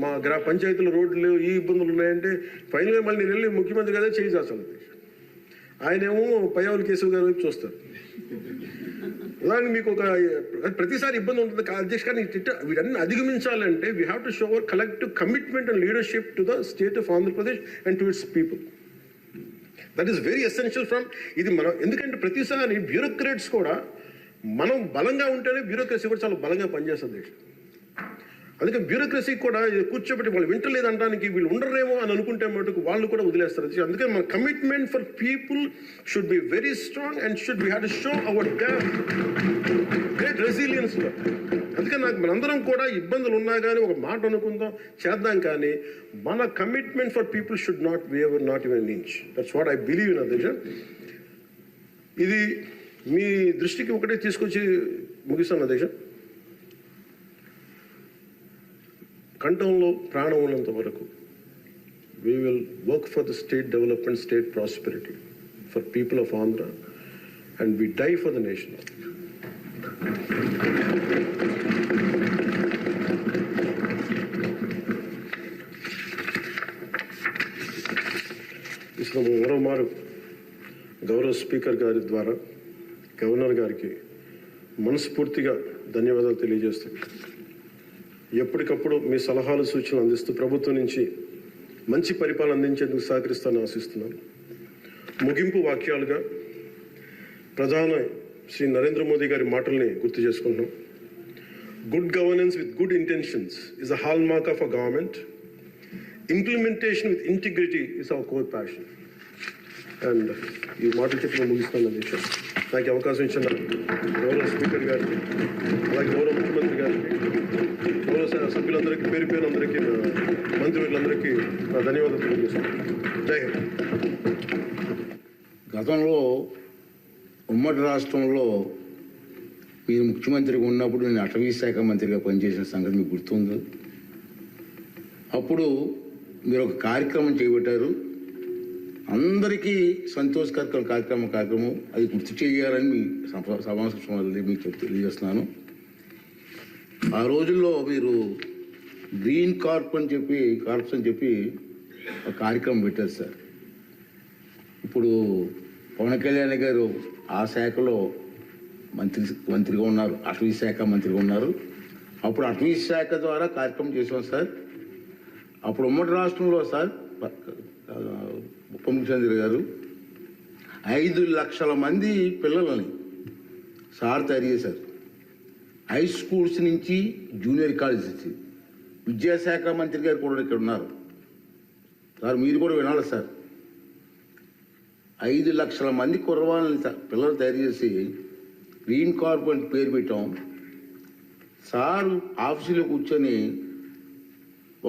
మా పంచాయతీలో రోడ్లు ఈ ఇబ్బందులు ఉన్నాయంటే ఫైనల్గా మళ్ళీ నేను వెళ్ళి ముఖ్యమంత్రి గారే చేయి చేస్తాను. ఆయనేమో పయ్యావుల కేశవ్ గారి వైపు చూస్తారు. అలాగే మీకు ప్రతిసారి ఇబ్బంది ఉంటుంది అధ్యక్ష. కానీ వీటన్ని అధిగమించాలంటే we have to show our collective commitment and leadership to the state of Andhra Pradesh and to its people. That is very essential from ఇది మనం. ఎందుకంటే ప్రతిసారి బ్యూరోక్రాట్స్ కూడా మనం బలంగా ఉంటేనే బ్యూరోక్రసీ కూడా చాలా బలంగా పనిచేస్తుంది అధ్యక్ష. అందుకే బ్యూరోక్రసీ కూడా కూర్చోబెట్టి వాళ్ళు వింటలేదు అనడానికి వీళ్ళు ఉండరేమో అని అనుకుంటే మటుకు వాళ్ళు కూడా వదిలేస్తారు. అందుకే మన commitment for people should be very strong and should be have to show hour great resilience. అందుకే మనందరం కూడా ఇబ్బందులు ఉన్నా కానీ ఒక మాట అనుకుందాం, చేద్దాం, కానీ మన commitment for people should not waiver, not even an inch. That's what I believe in అధ్యక్ష. ఇది మీ దృష్టికి ఒకటే తీసుకొచ్చి ముగిస్తాను అధ్యక్ష. కంఠంలో ప్రాణం ఉన్నంత వరకు we will work for the state development, state prosperity, for people of Andhra, and we die for the nation. మరోమారు గౌరవ స్పీకర్ గారి ద్వారా గవర్నర్ గారికి మనస్ఫూర్తిగా ధన్యవాదాలు తెలియజేస్తూ ఎప్పటికప్పుడు మీ సలహాలు సూచనలు అందిస్తూ ప్రభుత్వం నుంచి మంచి పరిపాలన అందించేందుకు సహకరిస్తానని ఆశిస్తున్నాను. ముగింపు వాక్యాలుగా ప్రధాని శ్రీ నరేంద్ర మోదీ గారి మాటల్ని గుర్తు చేసుకుంటున్నాం. Good governance with good intentions is a hall mark of a government. Implementation with integrity is our core passion. And ఈ మాటలు చెప్పి ముగిస్తాను అధ్యక్ష. నాకు అవకాశం ఇచ్చిన గౌరవ స్పీకర్ గారికి, అలాగే గౌరవ ముఖ్యమంత్రి గారికి, గౌరవ సభ్యులందరికీ, పేరు పేరు అందరికీ, మంత్రివర్యులందరికీ నా ధన్యవాదాలు తెలియజేస్తాను. జై హింద్. గతంలో ఉమ్మడి రాష్ట్రంలో మీరు ముఖ్యమంత్రిగా ఉన్నప్పుడు నేను అటవీ శాఖ మంత్రిగా పనిచేసిన సంగతి మీకు గుర్తుంది. అప్పుడు మీరు ఒక కార్యక్రమం చేపట్టారు, అందరికీ సంతోషకర కార్యక్రమం. అది గుర్తు చేయాలని మీ సమావేశం మీకు తెలియజేస్తున్నాను. ఆ రోజుల్లో మీరు గ్రీన్ కార్ప్స్ అని చెప్పి ఒక కార్యక్రమం పెట్టారు సార్. ఇప్పుడు పవన్ కళ్యాణ్ గారు ఆ శాఖలో మంత్రిగా ఉన్నారు, అటవీ శాఖ మంత్రిగా ఉన్నారు. అప్పుడు అటవీ శాఖ ద్వారా కార్యక్రమం చేసాం సార్. అప్పుడు ఉమ్మడి రాష్ట్రంలో సార్ ఉప ముఖ్యమంత్రి గారు 5 లక్షల మంది పిల్లలని సార్ తయారు చేశారు. హై స్కూల్స్ నుంచి జూనియర్ కాలేజ్ నుంచి. విద్యాశాఖ మంత్రి గారు కూడా ఇక్కడ ఉన్నారు సార్, మీరు కూడా వినాలి సార్. 5 లక్షల మంది కుర్రవాళ్ళని పిల్లలు తయారు చేసి గ్రీన్ కార్ప్ అని పేరు పెట్టాం. సార్ ఆఫీసులో కూర్చొని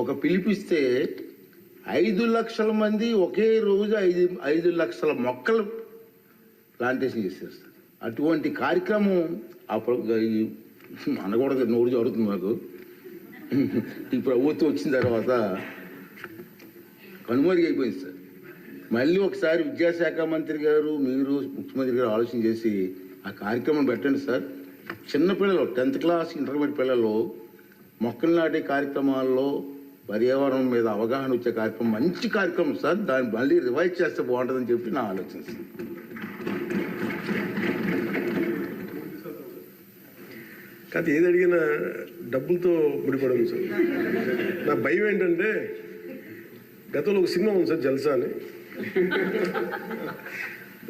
ఒక పిలిపిస్తే 5 లక్షల మంది ఒకే రోజు 5 లక్షల మొక్కలు ప్లాంటేషన్ చేశారు సార్. అటువంటి కార్యక్రమం అనకూడదు, నోరు జరుగుతుంది నాకు. ఈ ప్రభుత్వం వచ్చిన తర్వాత కనుమరుగు అయిపోయింది సార్. మళ్ళీ ఒకసారి విద్యాశాఖ మంత్రి గారు, మీరు ముఖ్యమంత్రి గారు ఆలోచన చేసి ఆ కార్యక్రమం పెట్టండి సార్. చిన్నపిల్లలు 10th క్లాస్ ఇంటర్మీడియట్ పిల్లలు మొక్కలు నాటే కార్యక్రమాల్లో పర్యావరణం మీద అవగాహన వచ్చే కార్యక్రమం, మంచి కార్యక్రమం సార్. దాన్ని మళ్ళీ రివైజ్ చేస్తే బాగుంటుందని చెప్పి నా ఆలోచన సార్. కాదు, ఏది అడిగినా డబ్బులతో ముడిపడము సార్. నా భయం ఏంటంటే గతంలో ఒక సినిమా ఉంది సార్, జల్సా అని.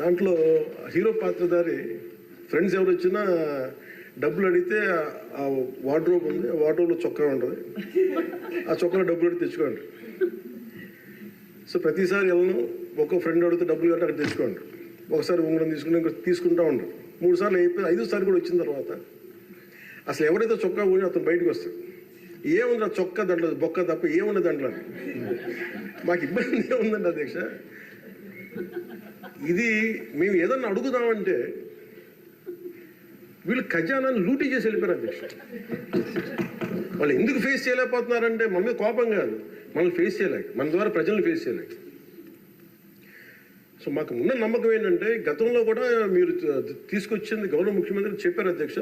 దాంట్లో హీరో పాత్రధారి ఫ్రెండ్స్ ఎవరు వచ్చినా డబ్బులు అడిగితే ఆ వార్డ్రోబ్ ఉంది, ఆ వార్డ్రోబ్లో చొక్కా ఉంటుంది, ఆ చొక్కాలో డబ్బులు అడిగి తెచ్చుకోండి. సో ప్రతిసారి వెళ్ళను, ఒక్కో ఫ్రెండ్ అడిగితే డబ్బులు కట్టి అక్కడ తెచ్చుకోండి. ఒకసారి ఉంగరం తీసుకుంటూ ఉండరు. 3 సార్లు అయిపోయి 5వ సారి కూడా వచ్చిన తర్వాత అసలు ఎవరైతే చొక్కా పోయి అతను బయటకు వస్తాడు. ఏముంది ఆ చొక్కా దాంట్లో బొక్క తప్ప ఏముంది దాంట్లో. మాకు ఇబ్బంది ఏముందండి అధ్యక్ష, ఇది మేము ఏదన్నా అడుగుదామంటే వీళ్ళు ఖజానాన్ని లూటీ చేసి వెళ్ళిపోయారు అధ్యక్ష. వాళ్ళు ఎందుకు ఫేస్ చేయలేకపోతున్నారంటే మన మీద కోపం కాదు, మనల్ని ఫేస్ చేయలేక, మన ద్వారా ప్రజల్ని ఫేస్ చేయలేక. సో మాకు ఉన్న నమ్మకం ఏంటంటే గతంలో కూడా మీరు తీసుకొచ్చింది గౌరవ ముఖ్యమంత్రి చెప్పారు అధ్యక్ష,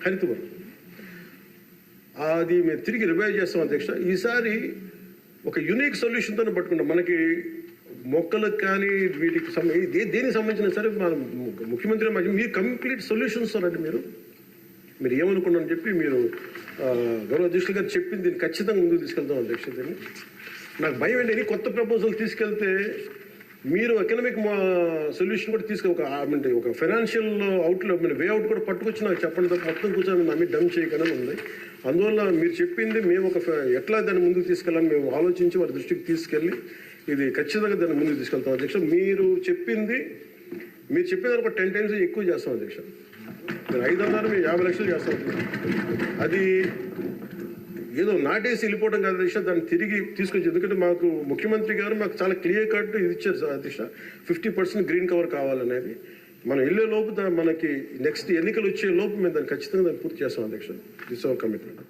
హరితవనం అది మేము తిరిగి రివైవ్ చేస్తాం అధ్యక్ష. ఈసారి ఒక యునిక్ సొల్యూషన్తో పట్టుకుంటాం. మనకి మొక్కలకు కానీ వీటికి దేనికి సంబంధించిన సరే మన ముఖ్యమంత్రి మీరు కంప్లీట్ సొల్యూషన్స్ అండి. మీరు ఏమనుకున్నారని చెప్పి మీరు గౌరవ అధ్యక్షులు గారు చెప్పింది దీన్ని ఖచ్చితంగా ముందుకు తీసుకెళ్తాం అధ్యక్ష. దీన్ని నాకు భయం ఏంటి, కొత్త ప్రపోజల్ తీసుకెళ్తే మీరు ఎకనామిక్ సొల్యూషన్ కూడా ఒక ఫైనాన్షియల్ అవుట్లో వే అవుట్ కూడా పట్టుకొచ్చి నాకు చెప్పండి తప్ప మొత్తం కూర్చొని నా మీద డమ్ చేయకనే ఉంది. అందువల్ల మీరు చెప్పింది మేము ఎట్లా దాన్ని ముందుకు తీసుకెళ్ళాలని మేము ఆలోచించి వారి దృష్టికి తీసుకెళ్ళి ఇది ఖచ్చితంగా దాన్ని ముందుకు తీసుకెళ్తాం అధ్యక్ష. మీరు చెప్పిన ఒక 10 times ఎక్కువ చేస్తాం అధ్యక్ష. మీరు 500 మేము 50 లక్షలు చేస్తాం. అది ఏదో నాటేసి వెళ్ళిపోవడం కాదు అధ్యక్ష, దాన్ని తిరిగి తీసుకొచ్చి, ఎందుకంటే మాకు ముఖ్యమంత్రి గారు మాకు చాలా క్లియర్ కట్ ఇది ఇచ్చారు అధ్యక్ష, 50% గ్రీన్ కవర్ కావాలనేది. మనం వెళ్ళే లోపు మనకి నెక్స్ట్ ఎన్నికలు వచ్చే లోపు మేము దాన్ని ఖచ్చితంగా దాన్ని పూర్తి చేస్తాం అధ్యక్ష. This our commitment.